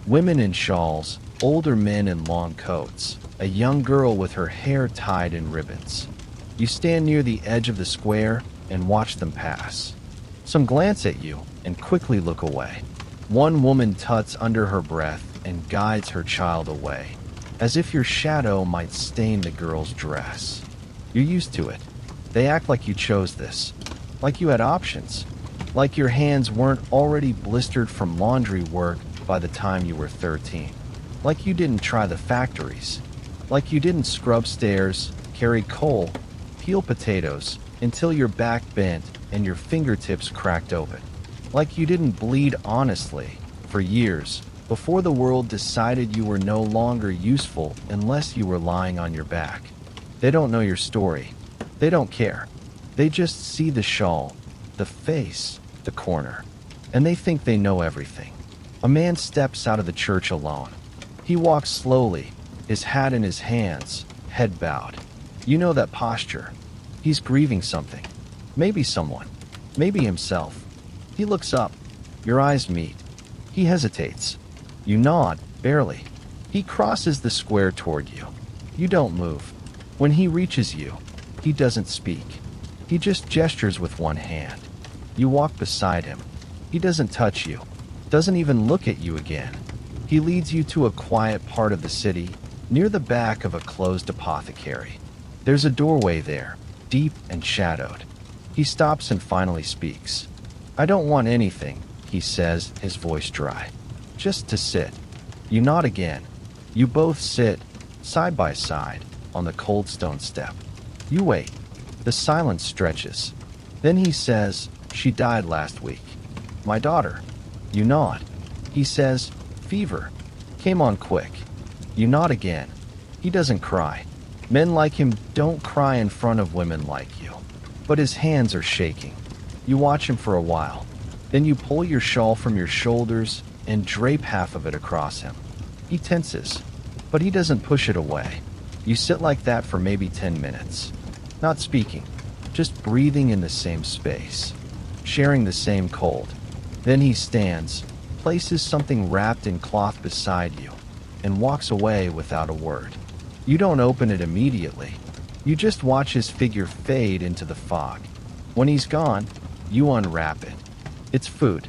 Women in shawls, older men in long coats, a young girl with her hair tied in ribbons. You stand near the edge of the square and watch them pass. Some glance at you and quickly look away. One woman tuts under her breath and guides her child away. as if your shadow might stain the girl's dress. You're used to it. They act like you chose this, like you had options, like your hands weren't already blistered from laundry work by the time you were 13, like you didn't try the factories, like you didn't scrub stairs, carry coal, peel potatoes until your back bent and your fingertips cracked open, like you didn't bleed honestly for years before the world decided you were no longer useful unless you were lying on your back. They don't know your story. They don't care. They just see the shawl, the face, the corner, and they think they know everything. A man steps out of the church alone. He walks slowly, his hat in his hands, head bowed. You know that posture. He's grieving something. Maybe someone. Maybe himself. He looks up. Your eyes meet. He hesitates. You nod, barely. He crosses the square toward you. You don't move. When he reaches you, he doesn't speak. He just gestures with one hand. You walk beside him. He doesn't touch you, doesn't even look at you again. He leads you to a quiet part of the city, near the back of a closed apothecary. There's a doorway there, deep and shadowed. He stops and finally speaks. I don't want anything, he says, his voice dry. Just to sit. You nod again. You both sit, side by side, on the cold stone step. You wait. The silence stretches. Then he says, she died last week. My daughter. You nod. He says, fever. Came on quick. You nod again. He doesn't cry. Men like him don't cry in front of women like you. But his hands are shaking. You watch him for a while. Then you pull your shawl from your shoulders and drape half of it across him. He tenses, but he doesn't push it away. You sit like that for maybe 10 minutes. Not speaking, just breathing in the same space, sharing the same cold. Then he stands, places something wrapped in cloth beside you, and walks away without a word. You don't open it immediately. You just watch his figure fade into the fog. When he's gone, you unwrap it. It's food.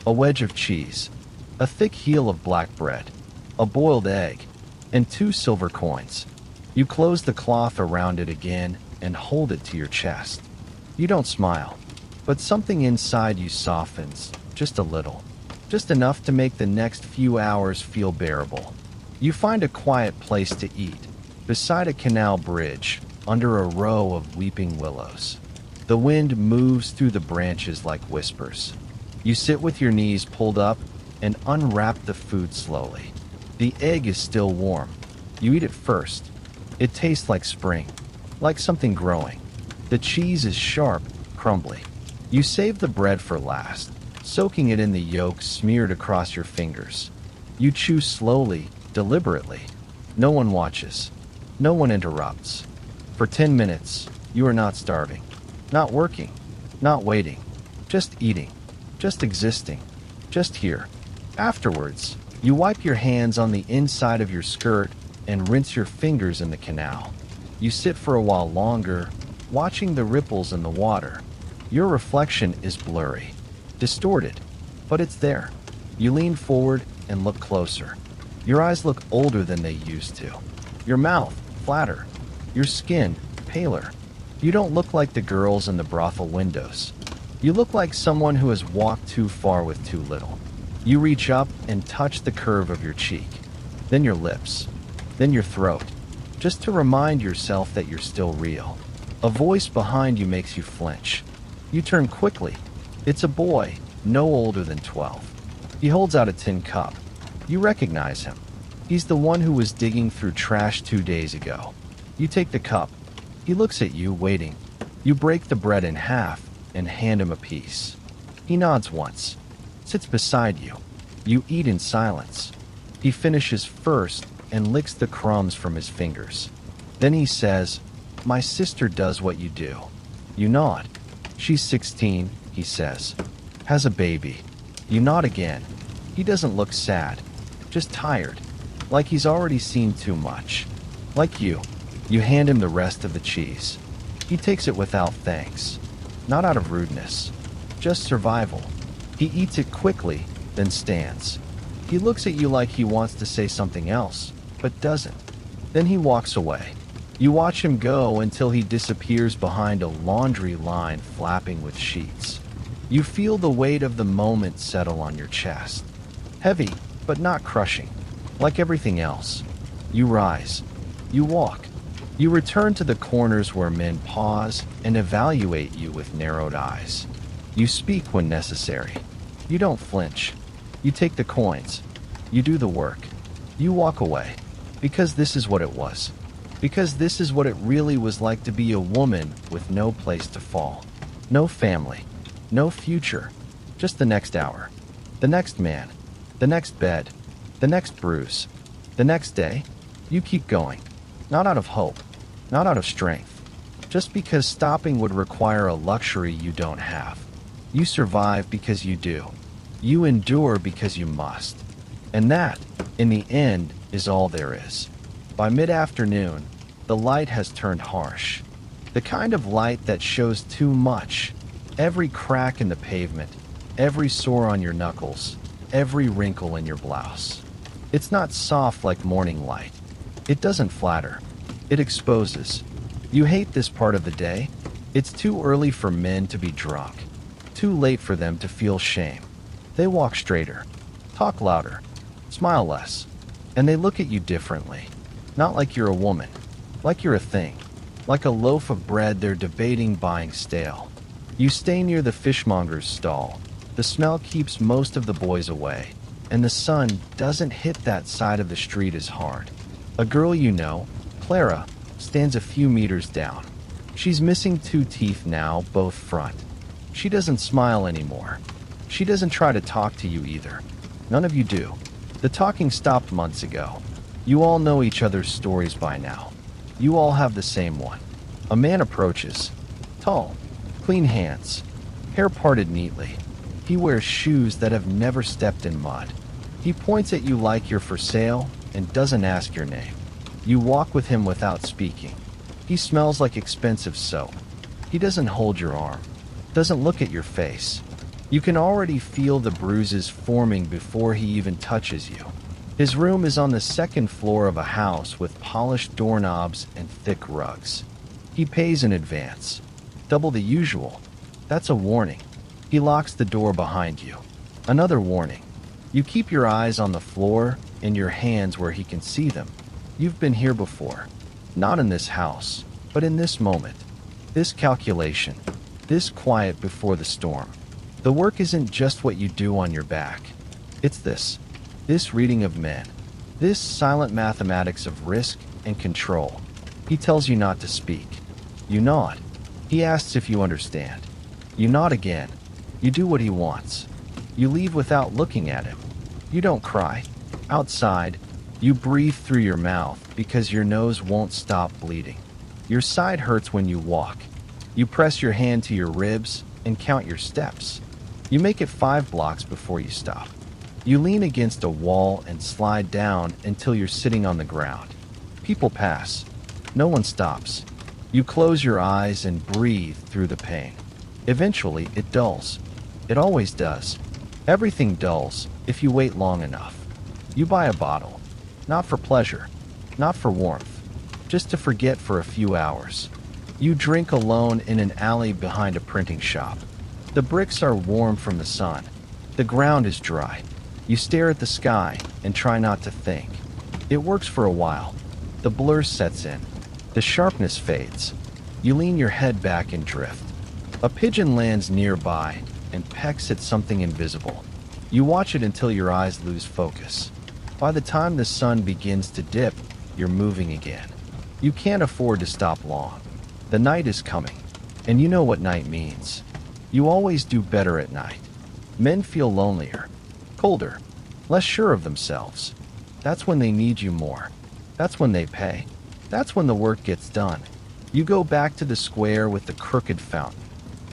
A wedge of cheese, a thick heel of black bread, a boiled egg, and 2 silver coins. You close the cloth around it again and hold it to your chest. You don't smile, but something inside you softens, just a little, just enough to make the next few hours feel bearable. You find a quiet place to eat, beside a canal bridge, under a row of weeping willows. The wind moves through the branches like whispers. You sit with your knees pulled up and unwrap the food slowly. The egg is still warm. You eat it first. It tastes like spring, like something growing. The cheese is sharp, crumbly. You save the bread for last, soaking it in the yolk smeared across your fingers. You chew slowly, deliberately. No one watches. No one interrupts. For 10 minutes, you are not starving, not working, not waiting, just eating, just existing, just here. Afterwards, you wipe your hands on the inside of your skirt and rinse your fingers in the canal. You sit for a while longer, watching the ripples in the water. Your reflection is blurry, distorted, but it's there. You lean forward and look closer. Your eyes look older than they used to. Your mouth, flatter. Your skin, paler. You don't look like the girls in the brothel windows. You look like someone who has walked too far with too little. You reach up and touch the curve of your cheek, then your lips, then your throat, just to remind yourself that you're still real. A voice behind you makes you flinch. You turn quickly. It's a boy, no older than 12. He holds out a tin cup. You recognize him. He's the one who was digging through trash 2 days ago. You take the cup. He looks at you, waiting. You break the bread in half and hand him a piece. He nods once, sits beside you. You eat in silence. He finishes first and licks the crumbs from his fingers. Then he says, "My sister does what you do." You nod. "She's 16, he says. Has a baby." You nod again. He doesn't look sad, just tired, like he's already seen too much. Like you hand him the rest of the cheese. He takes it without thanks, not out of rudeness, just survival. He eats it quickly, then stands. He looks at you like he wants to say something else, but doesn't. Then he walks away. You watch him go until he disappears behind a laundry line flapping with sheets. You feel the weight of the moment settle on your chest. Heavy, but not crushing. Like everything else. You rise. You walk. You return to the corners where men pause and evaluate you with narrowed eyes. You speak when necessary. You don't flinch. You take the coins. You do the work. You walk away. Because this is what it was. Because this is what it really was like to be a woman with no place to fall. No family. No future. Just the next hour. The next man. The next bed. The next bruise. The next day. You keep going. Not out of hope. Not out of strength. Just because stopping would require a luxury you don't have. You survive because you do. You endure because you must. And that, in the end, is all there is. By mid-afternoon, the light has turned harsh. The kind of light that shows too much. Every crack in the pavement, every sore on your knuckles, every wrinkle in your blouse. It's not soft like morning light. It doesn't flatter. It exposes. You hate this part of the day. It's too early for men to be drunk. Too late for them to feel shame. They walk straighter, talk louder, smile less, and they look at you differently. Not like you're a woman, like you're a thing, like a loaf of bread they're debating buying stale. You stay near the fishmonger's stall. The smell keeps most of the boys away, and the sun doesn't hit that side of the street as hard. A girl you know, Clara, stands a few meters down. She's missing 2 teeth now, both front. She doesn't smile anymore. She doesn't try to talk to you either. None of you do. The talking stopped months ago. You all know each other's stories by now. You all have the same one. A man approaches. Tall, clean hands, hair parted neatly. He wears shoes that have never stepped in mud. He points at you like you're for sale and doesn't ask your name. You walk with him without speaking. He smells like expensive soap. He doesn't hold your arm, doesn't look at your face. You can already feel the bruises forming before he even touches you. His room is on the 2nd floor of a house with polished doorknobs and thick rugs. He pays in advance, double the usual. That's a warning. He locks the door behind you. Another warning. You keep your eyes on the floor and your hands where he can see them. You've been here before. Not in this house, but in this moment. This calculation. This quiet before the storm. The work isn't just what you do on your back. It's this. This reading of men. This silent mathematics of risk and control. He tells you not to speak. You nod. He asks if you understand. You nod again. You do what he wants. You leave without looking at him. You don't cry. Outside, you breathe through your mouth because your nose won't stop bleeding. Your side hurts when you walk. You press your hand to your ribs and count your steps. You make it 5 blocks before you stop. You lean against a wall and slide down until you're sitting on the ground. People pass. No one stops. You close your eyes and breathe through the pain. Eventually, it dulls. It always does. Everything dulls if you wait long enough. You buy a bottle. Not for pleasure. Not for warmth. Just to forget for a few hours. You drink alone in an alley behind a printing shop. The bricks are warm from the sun. The ground is dry. You stare at the sky and try not to think. It works for a while. The blur sets in. The sharpness fades. You lean your head back and drift. A pigeon lands nearby and pecks at something invisible. You watch it until your eyes lose focus. By the time the sun begins to dip, you're moving again. You can't afford to stop long. The night is coming, and you know what night means. You always do better at night. Men feel lonelier, colder, less sure of themselves. That's when they need you more. That's when they pay. That's when the work gets done. You go back to the square with the crooked fountain.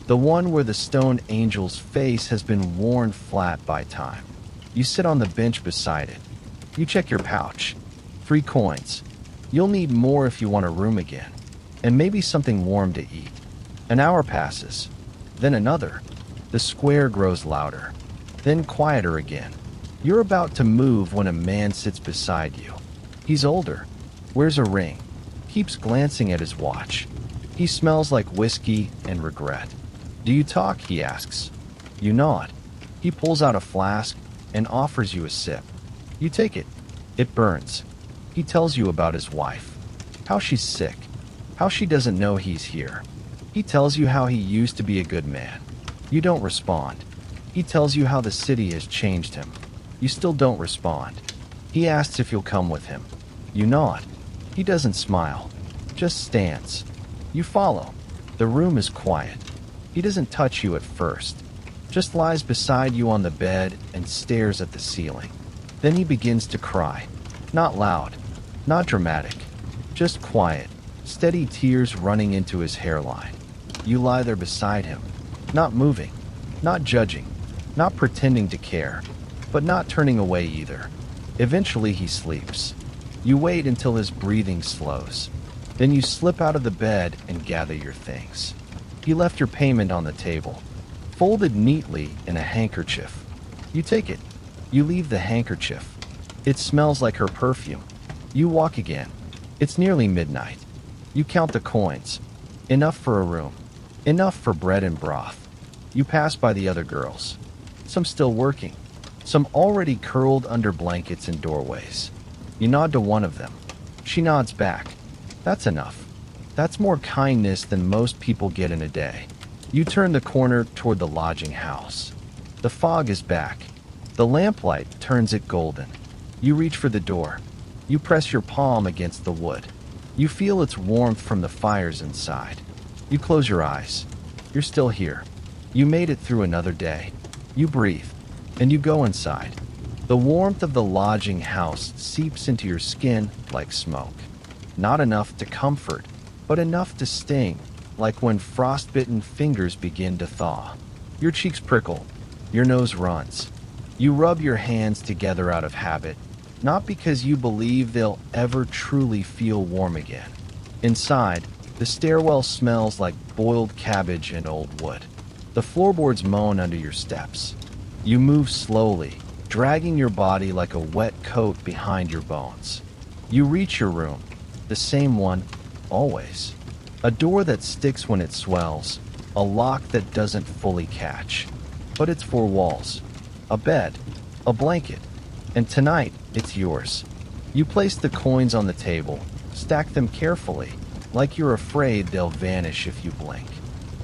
The one where the stone angel's face has been worn flat by time. You sit on the bench beside it. You check your pouch. 3 coins. You'll need more if you want a room again. And maybe something warm to eat. An hour passes. Then another. The square grows louder. Then quieter again. You're about to move when a man sits beside you. He's older. Wears a ring. Keeps glancing at his watch. He smells like whiskey and regret. Do you talk? He asks. You nod. He pulls out a flask and offers you a sip. You take it. It burns. He tells you about his wife. How she's sick. How she doesn't know he's here. He tells you how he used to be a good man. You don't respond. He tells you how the city has changed him. You still don't respond. He asks if you'll come with him. You nod. He doesn't smile. Just stands. You follow. The room is quiet. He doesn't touch you at first. Just lies beside you on the bed and stares at the ceiling. Then he begins to cry. Not loud. Not dramatic. Just quiet. Steady tears running into his hairline. You lie there beside him. Not moving. Not judging. Not pretending to care. But not turning away either. Eventually he sleeps. You wait until his breathing slows. Then you slip out of the bed and gather your things. He left your payment on the table, folded neatly in a handkerchief. You take it. You leave the handkerchief. It smells like her perfume. You walk again. It's nearly midnight. You count the coins. Enough for a room. Enough for bread and broth. You pass by the other girls. Some still working. Some already curled under blankets in doorways. You nod to one of them. She nods back. That's enough. That's more kindness than most people get in a day. You turn the corner toward the lodging house. The fog is back. The lamplight turns it golden. You reach for the door. You press your palm against the wood. You feel its warmth from the fires inside. You close your eyes. You're still here. You made it through another day. You breathe. And you go inside. The warmth of the lodging house seeps into your skin like smoke. Not enough to comfort, but enough to sting, like when frostbitten fingers begin to thaw. Your cheeks prickle. Your nose runs. You rub your hands together out of habit, not because you believe they'll ever truly feel warm again. Inside, the stairwell smells like boiled cabbage and old wood. The floorboards moan under your steps. You move slowly, dragging your body like a wet coat behind your bones. You reach your room, the same one, always. A door that sticks when it swells, a lock that doesn't fully catch. But it's four walls, a bed, a blanket, and tonight it's yours. You place the coins on the table, stack them carefully, like you're afraid they'll vanish if you blink.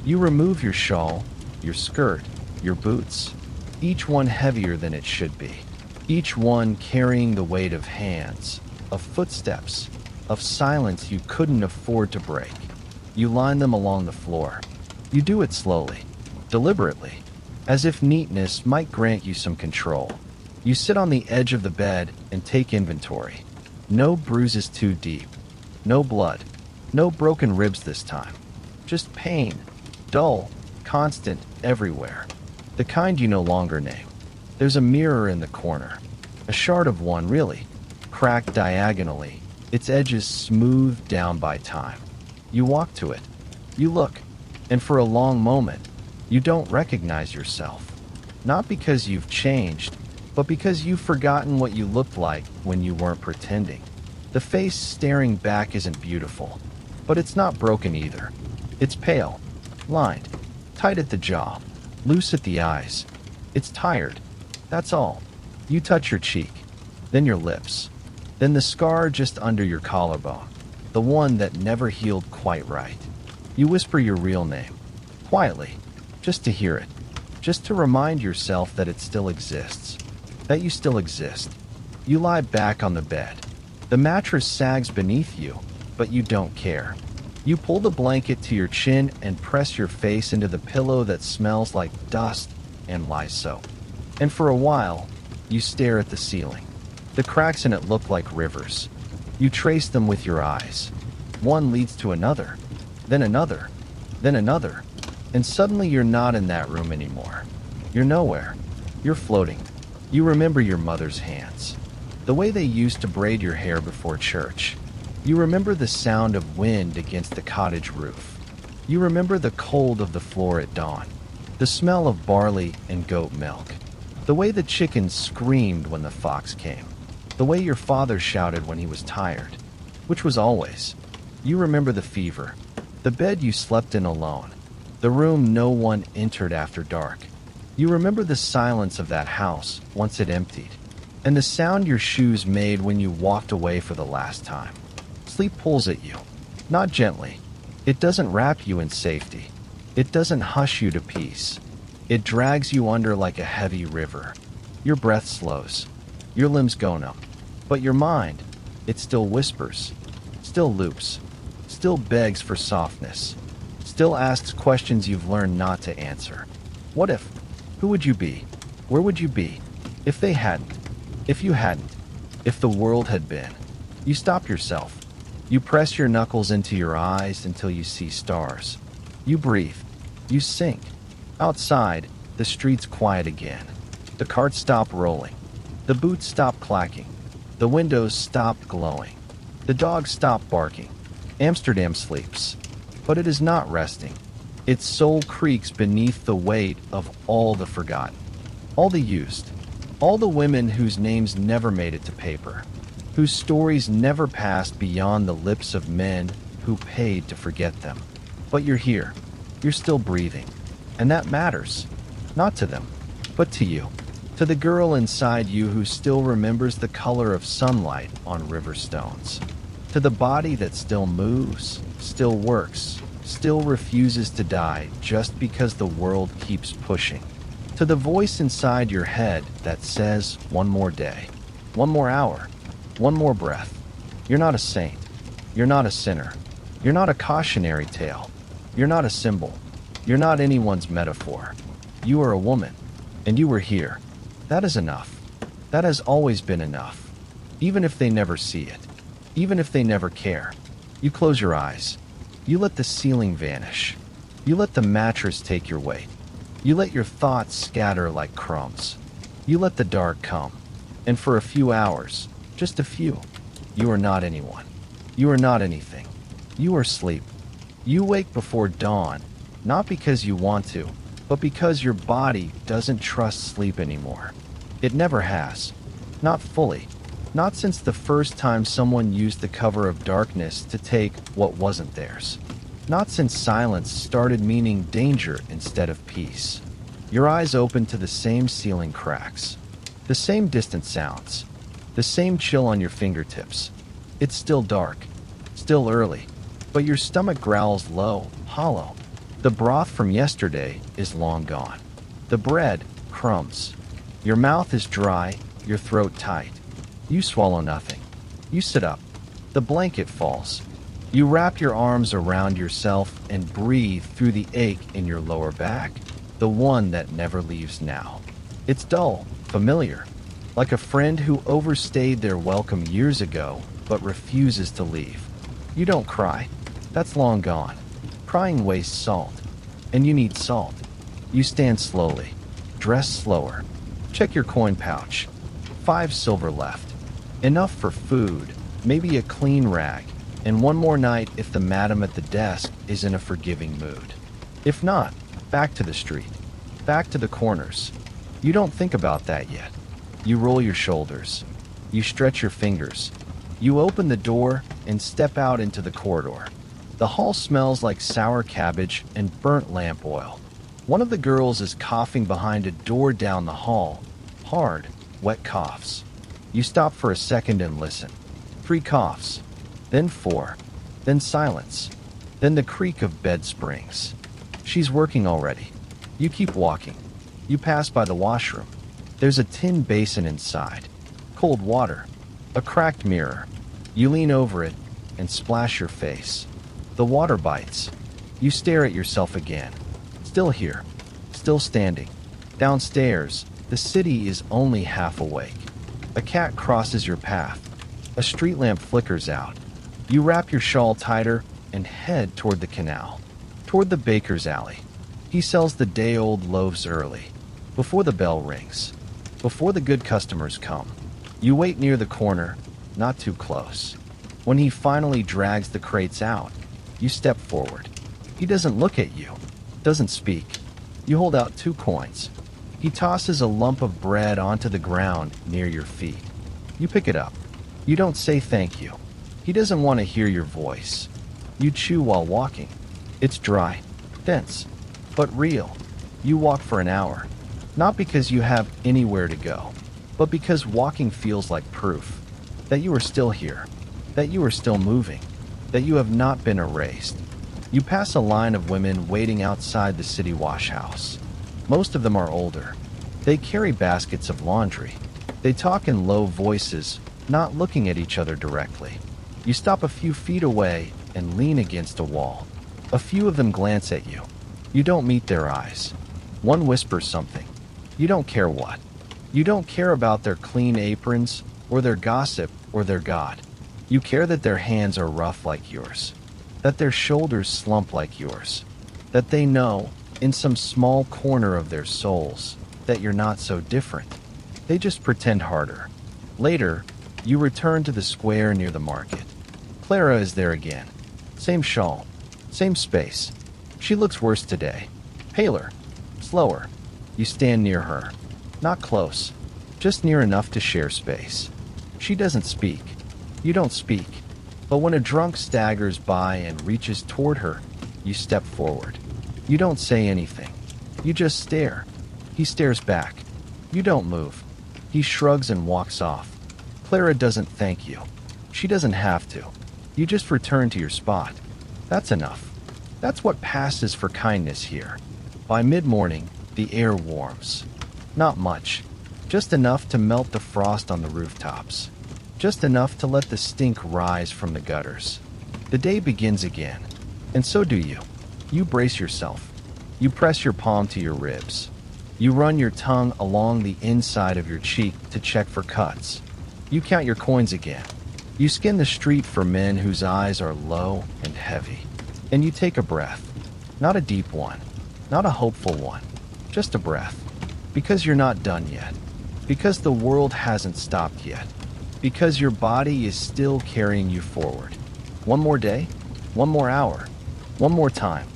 You remove your shawl, your skirt, your boots, each one heavier than it should be, each one carrying the weight of hands, of footsteps, of silence you couldn't afford to break. You line them along the floor. You do it slowly, deliberately, as if neatness might grant you some control. You sit on the edge of the bed and take inventory. No bruises too deep. No blood. No broken ribs this time. Just pain. Dull. Constant. Everywhere. The kind you no longer name. There's a mirror in the corner. A shard of one, really. Cracked diagonally. Its edges smoothed down by time. You walk to it. You look. And for a long moment, you don't recognize yourself. Not because you've changed, but because you've forgotten what you looked like when you weren't pretending. The face staring back isn't beautiful, but it's not broken either. It's pale, lined, tight at the jaw, loose at the eyes. It's tired. That's all. You touch your cheek, then your lips, then the scar just under your collarbone, the one that never healed quite right. You whisper your real name, quietly, just to hear it, just to remind yourself that it still exists, that you still exist. You lie back on the bed. The mattress sags beneath you, but you don't care. You pull the blanket to your chin and press your face into the pillow that smells like dust and lye soap. And for a while, you stare at the ceiling. The cracks in it look like rivers. You trace them with your eyes. One leads to another, then another, then another. And suddenly you're not in that room anymore. You're nowhere. You're floating. You remember your mother's hands, the way they used to braid your hair before church. You remember the sound of wind against the cottage roof. You remember the cold of the floor at dawn, the smell of barley and goat milk, the way the chickens screamed when the fox came, the way your father shouted when he was tired. Which was always. You remember the fever, the bed you slept in alone, the room no one entered after dark. You remember the silence of that house once it emptied, and the sound your shoes made when you walked away for the last time. Sleep pulls at you, not gently. It doesn't wrap you in safety. It doesn't hush you to peace. It drags you under like a heavy river. Your breath slows. Your limbs go numb. But your mind, it still whispers, still loops, still begs for softness, still asks questions you've learned not to answer. What if? Who would you be? Where would you be? If they hadn't? If you hadn't? If the world had been? You stop yourself. You press your knuckles into your eyes until you see stars. You breathe. You sink. Outside, the street's quiet again. The carts stop rolling. The boots stop clacking. The windows stop glowing. The dogs stop barking. Amsterdam sleeps. But it is not resting. Its soul creaks beneath the weight of all the forgotten. All the used. All the women whose names never made it to paper. Whose stories never passed beyond the lips of men who paid to forget them. But you're here. You're still breathing. And that matters. Not to them, but to you. To the girl inside you who still remembers the color of sunlight on river stones. To the body that still moves, still works, still refuses to die just because the world keeps pushing. To the voice inside your head that says, one more day, one more hour, one more breath. You're not a saint. You're not a sinner. You're not a cautionary tale. You're not a symbol. You're not anyone's metaphor. You are a woman, and you were here. That is enough. That has always been enough. Even if they never see it. Even if they never care. You close your eyes. You let the ceiling vanish. You let the mattress take your weight. You let your thoughts scatter like crumbs. You let the dark come. And for a few hours, just a few, you are not anyone. You are not anything. You are sleep. You wake before dawn, not because you want to, but because your body doesn't trust sleep anymore. It never has. Not fully. Not since the first time someone used the cover of darkness to take what wasn't theirs. Not since silence started meaning danger instead of peace. Your eyes open to the same ceiling cracks. The same distant sounds. The same chill on your fingertips. It's still dark. Still early. But your stomach growls low, hollow. The broth from yesterday is long gone. The bread, crumbs. Your mouth is dry, your throat tight. You swallow nothing. You sit up. The blanket falls. You wrap your arms around yourself and breathe through the ache in your lower back, the one that never leaves now. It's dull, familiar, like a friend who overstayed their welcome years ago but refuses to leave. You don't cry. That's long gone. Crying wastes salt, and you need salt. You stand slowly, dress slower. Check your coin pouch. 5 silver left. Enough for food, maybe a clean rag, and one more night if the madam at the desk is in a forgiving mood. If not, back to the street, back to the corners. You don't think about that yet. You roll your shoulders. You stretch your fingers. You open the door and step out into the corridor. The hall smells like sour cabbage and burnt lamp oil. One of the girls is coughing behind a door down the hall. Hard, wet coughs. You stop for a second and listen. 3 coughs. Then 4. Then silence. Then the creak of bed springs. She's working already. You keep walking. You pass by the washroom. There's a tin basin inside. Cold water. A cracked mirror. You lean over it and splash your face. The water bites. You stare at yourself again. Still here. Still standing. Downstairs, the city is only half awake. A cat crosses your path. A street lamp flickers out. You wrap your shawl tighter and head toward the canal. Toward the baker's alley. He sells the day-old loaves early. Before the bell rings. Before the good customers come. You wait near the corner, not too close. When he finally drags the crates out, you step forward. He doesn't look at you, doesn't speak. You hold out 2 coins. He tosses a lump of bread onto the ground near your feet. You pick it up. You don't say thank you. He doesn't want to hear your voice. You chew while walking. It's dry, dense, but real. You walk for an hour, not because you have anywhere to go, but because walking feels like proof that you are still here, that you are still moving, that you have not been erased. You pass a line of women waiting outside the city wash house. Most of them are older. They carry baskets of laundry. They talk in low voices, not looking at each other directly. You stop a few feet away and lean against a wall. A few of them glance at you. You don't meet their eyes. One whispers something. You don't care what. You don't care about their clean aprons, or their gossip, or their God. You care that their hands are rough like yours, that their shoulders slump like yours, that they know, in some small corner of their souls, that you're not so different. They just pretend harder. Later, you return to the square near the market. Clara is there again. Same shawl, same space. She looks worse today. Paler, slower. You stand near her. Not close, just near enough to share space. She doesn't speak. You don't speak. But when a drunk staggers by and reaches toward her, you step forward. You don't say anything. You just stare. He stares back. You don't move. He shrugs and walks off. Clara doesn't thank you. She doesn't have to. You just return to your spot. That's enough. That's what passes for kindness here. By mid-morning, the air warms. Not much. Just enough to melt the frost on the rooftops. Just enough to let the stink rise from the gutters. The day begins again. And so do you. You brace yourself. You press your palm to your ribs. You run your tongue along the inside of your cheek to check for cuts. You count your coins again. You skin the street for men whose eyes are low and heavy. And you take a breath. Not a deep one. Not a hopeful one. Just a breath. Because you're not done yet. Because the world hasn't stopped yet. Because your body is still carrying you forward. One more day. One more hour. One more time.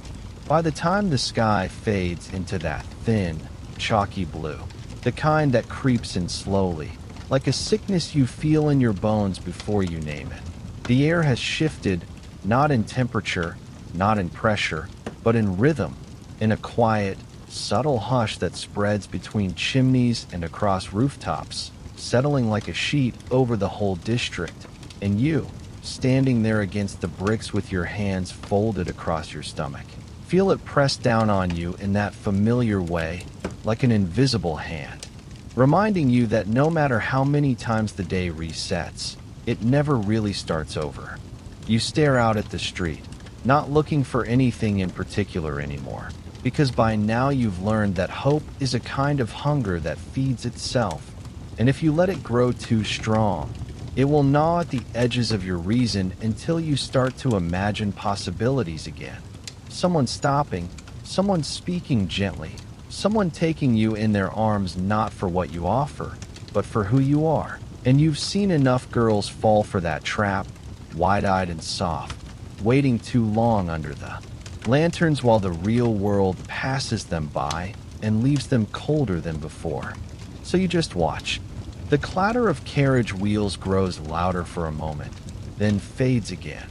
By the time the sky fades into that thin, chalky blue, the kind that creeps in slowly, like a sickness you feel in your bones before you name it, the air has shifted, not in temperature, not in pressure, but in rhythm, in a quiet, subtle hush that spreads between chimneys and across rooftops, settling like a sheet over the whole district, and you, standing there against the bricks with your hands folded across your stomach. Feel it press down on you in that familiar way, like an invisible hand, reminding you that no matter how many times the day resets, it never really starts over. You stare out at the street, not looking for anything in particular anymore, because by now you've learned that hope is a kind of hunger that feeds itself, and if you let it grow too strong, it will gnaw at the edges of your reason until you start to imagine possibilities again. Someone stopping, someone speaking gently, someone taking you in their arms not for what you offer, but for who you are. And you've seen enough girls fall for that trap, wide-eyed and soft, waiting too long under the lanterns while the real world passes them by and leaves them colder than before. So you just watch. The clatter of carriage wheels grows louder for a moment, then fades again.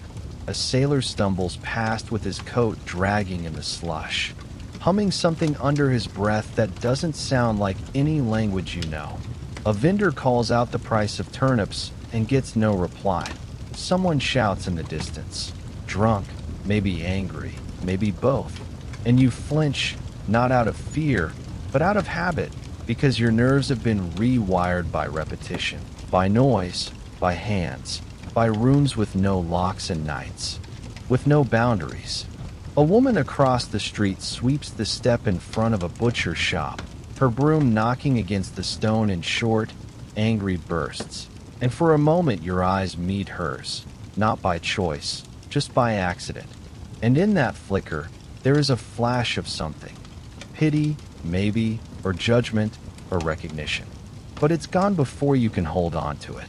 A sailor stumbles past with his coat dragging in the slush, humming something under his breath that doesn't sound like any language you know. A vendor calls out the price of turnips and gets no reply. Someone shouts in the distance, drunk, maybe angry, maybe both. And you flinch, not out of fear, but out of habit, because your nerves have been rewired by repetition, by noise, by hands, by rooms with no locks and nights, with no boundaries. A woman across the street sweeps the step in front of a butcher shop, her broom knocking against the stone in short, angry bursts. And for a moment your eyes meet hers, not by choice, just by accident. And in that flicker, there is a flash of something. Pity, maybe, or judgment, or recognition. But it's gone before you can hold on to it.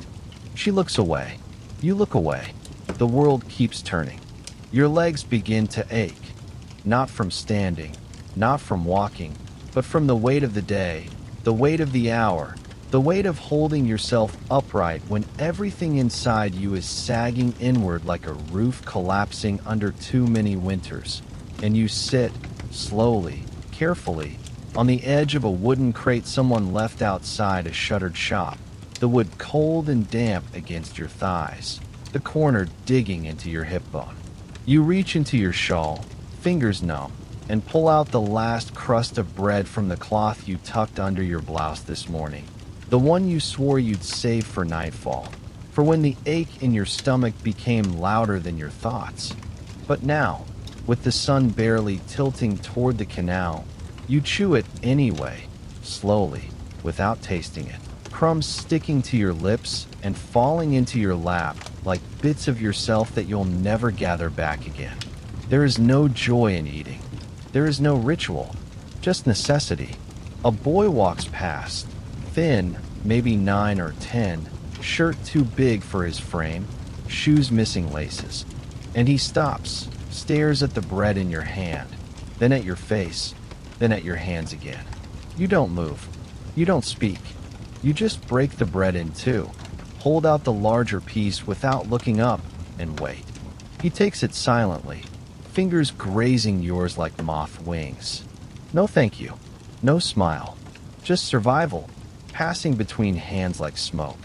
She looks away. You look away. The world keeps turning. Your legs begin to ache, not from standing, not from walking, but from the weight of the day, the weight of the hour, The weight of holding yourself upright when everything inside you is sagging inward like a roof collapsing under too many winters, and you sit, slowly, carefully, on the edge of a wooden crate someone left outside a shuttered shop, the wood cold and damp against your thighs, the corner digging into your hip bone. You reach into your shawl, fingers numb, and pull out the last crust of bread from the cloth you tucked under your blouse this morning. The one you swore you'd save for nightfall, for when the ache in your stomach became louder than your thoughts. But now, with the sun barely tilting toward the canal, you chew it anyway, slowly, without tasting it. Crumbs sticking to your lips and falling into your lap like bits of yourself that you'll never gather back again. There is no joy in eating. There is no ritual, just necessity. A boy walks past, thin, maybe 9 or 10, shirt too big for his frame, shoes missing laces. And he stops, stares at the bread in your hand, then at your face, then at your hands again. You don't move. You don't speak. You just break the bread in two, hold out the larger piece without looking up, and wait. He takes it silently, fingers grazing yours like moth wings. No thank you. No smile. Just survival, passing between hands like smoke.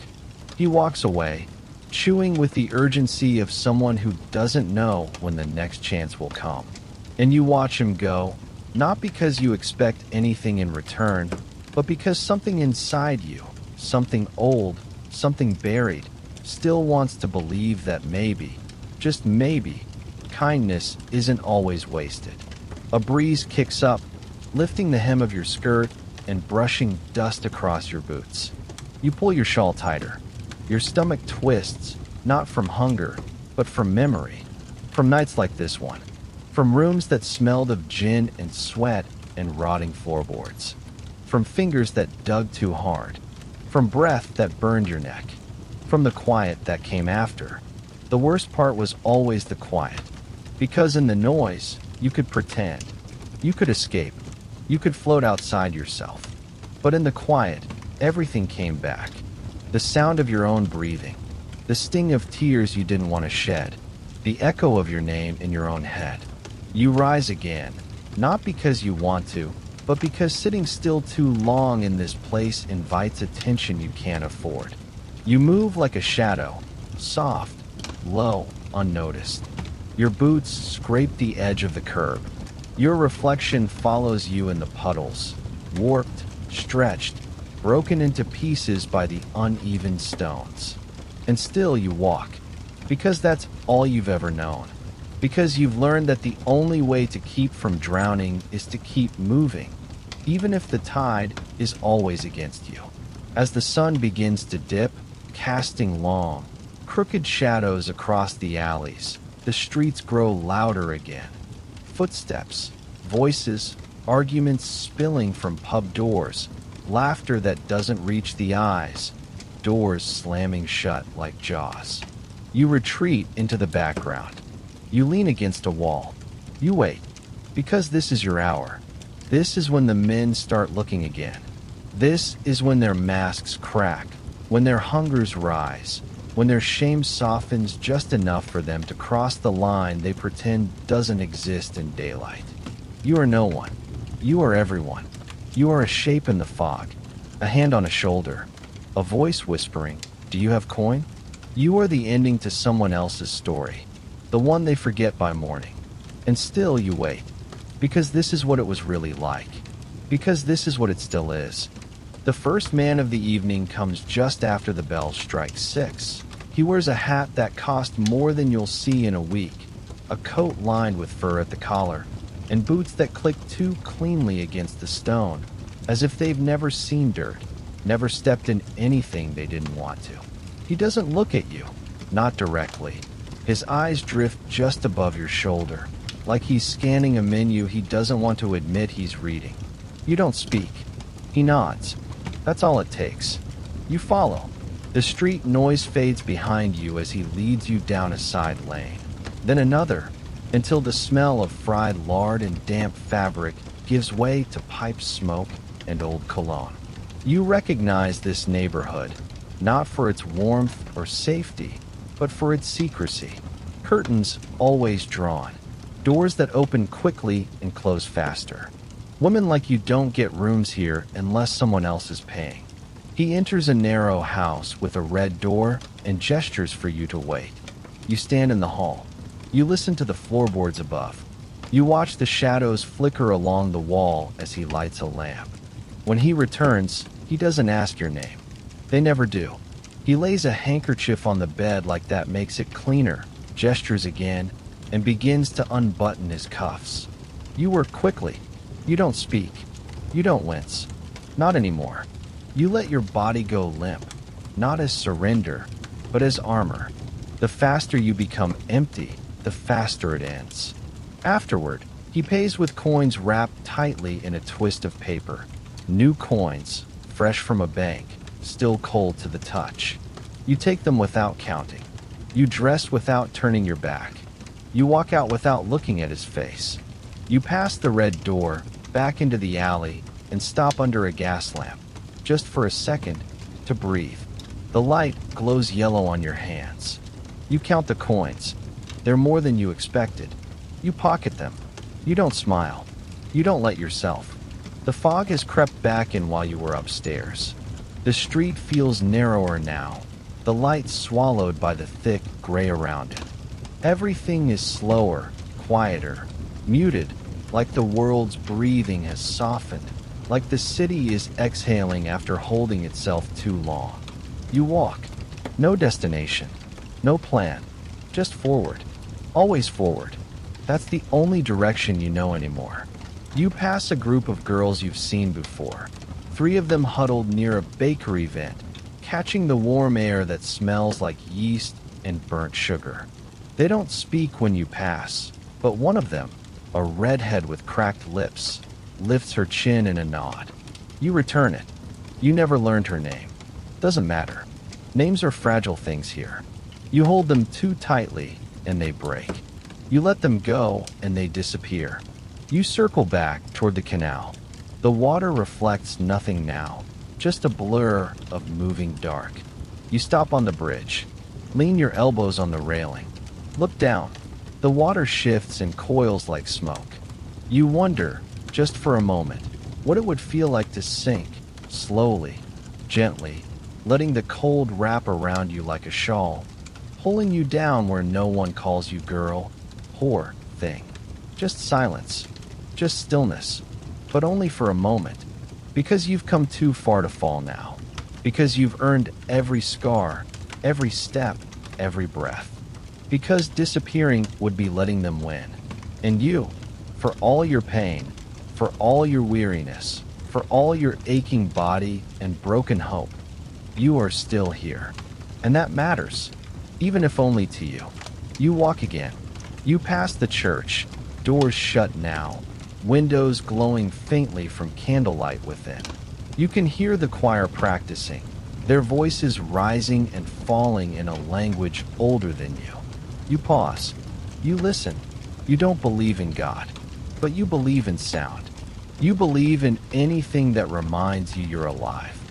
He walks away, chewing with the urgency of someone who doesn't know when the next chance will come. And you watch him go, not because you expect anything in return, but because something inside you, something old, something buried, still wants to believe that maybe, just maybe, kindness isn't always wasted. A breeze kicks up, lifting the hem of your skirt and brushing dust across your boots. You pull your shawl tighter. Your stomach twists, not from hunger, but from memory. From nights like this one. From rooms that smelled of gin and sweat and rotting floorboards. From fingers that dug too hard. From breath that burned your neck. From the quiet that came after. The worst part was always the quiet. Because in the noise, you could pretend. You could escape. You could float outside yourself. But in the quiet, everything came back. The sound of your own breathing. The sting of tears you didn't want to shed. The echo of your name in your own head. You rise again, not because you want to, but because sitting still too long in this place invites attention you can't afford. You move like a shadow, soft, low, unnoticed. Your boots scrape the edge of the curb. Your reflection follows you in the puddles, warped, stretched, broken into pieces by the uneven stones. And still you walk, because that's all you've ever known. Because you've learned that the only way to keep from drowning is to keep moving, even if the tide is always against you. As the sun begins to dip, casting long, crooked shadows across the alleys, the streets grow louder again. Footsteps, voices, arguments spilling from pub doors, laughter that doesn't reach the eyes, doors slamming shut like jaws. You retreat into the background. You lean against a wall. You wait, because this is your hour. This is when the men start looking again. This is when their masks crack, when their hungers rise, when their shame softens just enough for them to cross the line they pretend doesn't exist in daylight. You are no one. You are everyone. You are a shape in the fog, a hand on a shoulder, a voice whispering, "Do you have coin?" You are the ending to someone else's story, the one they forget by morning. And still you wait, because this is what it was really like, because this is what it still is. The first man of the evening comes just after the bell strikes 6. He wears a hat that cost more than you'll see in a week, a coat lined with fur at the collar, and boots that click too cleanly against the stone, as if they've never seen dirt, never stepped in anything they didn't want to. He doesn't look at you, not directly. His eyes drift just above your shoulder, like he's scanning a menu he doesn't want to admit he's reading. You don't speak. He nods. That's all it takes. You follow. The street noise fades behind you as he leads you down a side lane, then another, until the smell of fried lard and damp fabric gives way to pipe smoke and old cologne. You recognize this neighborhood, not for its warmth or safety, but for its secrecy. Curtains always drawn, doors that open quickly and close faster. Women like you don't get rooms here unless someone else is paying. He enters a narrow house with a red door and gestures for you to wait. You stand in the hall. You listen to the floorboards above. You watch the shadows flicker along the wall as he lights a lamp. When he returns, he doesn't ask your name. They never do. He lays a handkerchief on the bed like that makes it cleaner, gestures again, and begins to unbutton his cuffs. You work quickly. You don't speak. You don't wince. Not anymore. You let your body go limp, not as surrender, but as armor. The faster you become empty, the faster it ends. Afterward, he pays with coins wrapped tightly in a twist of paper. New coins, fresh from a bank, still cold to the touch. You take them without counting. You dress without turning your back. You walk out without looking at his face. You pass the red door, back into the alley, and stop under a gas lamp, just for a second, to breathe. The light glows yellow on your hands. You count the coins. They're more than you expected. You pocket them. You don't smile. You don't let yourself. The fog has crept back in while you were upstairs. The street feels narrower now, the light swallowed by the thick gray around it. Everything is slower, quieter, muted, like the world's breathing has softened, like the city is exhaling after holding itself too long. You walk. No destination. No plan. Just forward. Always forward. That's the only direction you know anymore. You pass a group of girls you've seen before. 3 of them huddled near a bakery vent, catching the warm air that smells like yeast and burnt sugar. They don't speak when you pass, but one of them, a redhead with cracked lips, lifts her chin in a nod. You return it. You never learned her name. Doesn't matter. Names are fragile things here. You hold them too tightly, and they break. You let them go, and they disappear. You circle back toward the canal. The water reflects nothing now, just a blur of moving dark. You stop on the bridge. Lean your elbows on the railing. Look down. The water shifts and coils like smoke. You wonder, just for a moment, what it would feel like to sink, slowly, gently, letting the cold wrap around you like a shawl, pulling you down where no one calls you girl, whore, thing. Just silence. Just stillness. But only for a moment. Because you've come too far to fall now. Because you've earned every scar, every step, every breath. Because disappearing would be letting them win. And you, for all your pain, for all your weariness, for all your aching body and broken hope, you are still here. And that matters, even if only to you. You walk again. You pass the church, doors shut now, windows glowing faintly from candlelight within. You can hear the choir practicing, their voices rising and falling in a language older than you. You pause. You listen. You don't believe in God, but you believe in sound. You believe in anything that reminds you you're alive.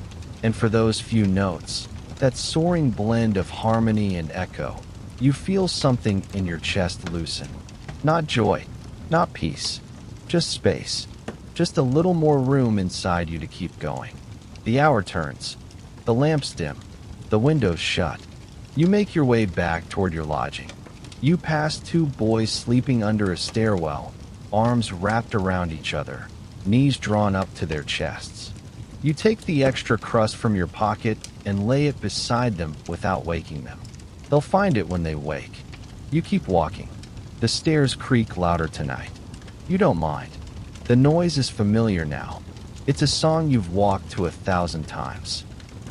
And for those few notes, that soaring blend of harmony and echo, you feel something in your chest loosen. Not joy, not peace, just space. Just a little more room inside you to keep going. The hour turns. The lamps dim. The windows shut. You make your way back toward your lodging. You pass 2 boys sleeping under a stairwell, arms wrapped around each other, knees drawn up to their chests. You take the extra crust from your pocket and lay it beside them without waking them. They'll find it when they wake. You keep walking. The stairs creak louder tonight. You don't mind. The noise is familiar now. It's a song you've walked to 1,000 times.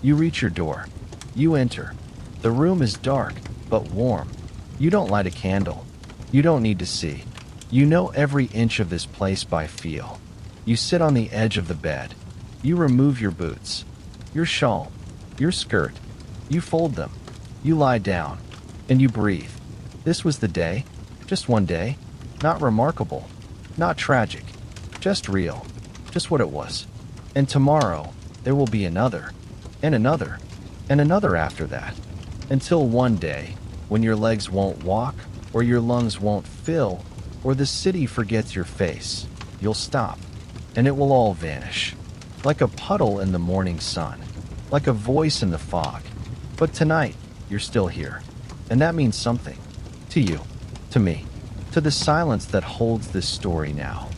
You reach your door. You enter. The room is dark, but warm. You don't light a candle. You don't need to see. You know every inch of this place by feel. You sit on the edge of the bed. You remove your boots, your shawl, your skirt. You fold them. You lie down, and you breathe. This was the day. Just one day. Not remarkable. Not tragic. Just real. Just what it was. And tomorrow, there will be another, and another, and another after that, until one day, when your legs won't walk, or your lungs won't fill, or the city forgets your face, you'll stop, and it will all vanish, like a puddle in the morning sun, like a voice in the fog. But tonight, you're still here, and that means something. To you, to me, to the silence that holds this story now.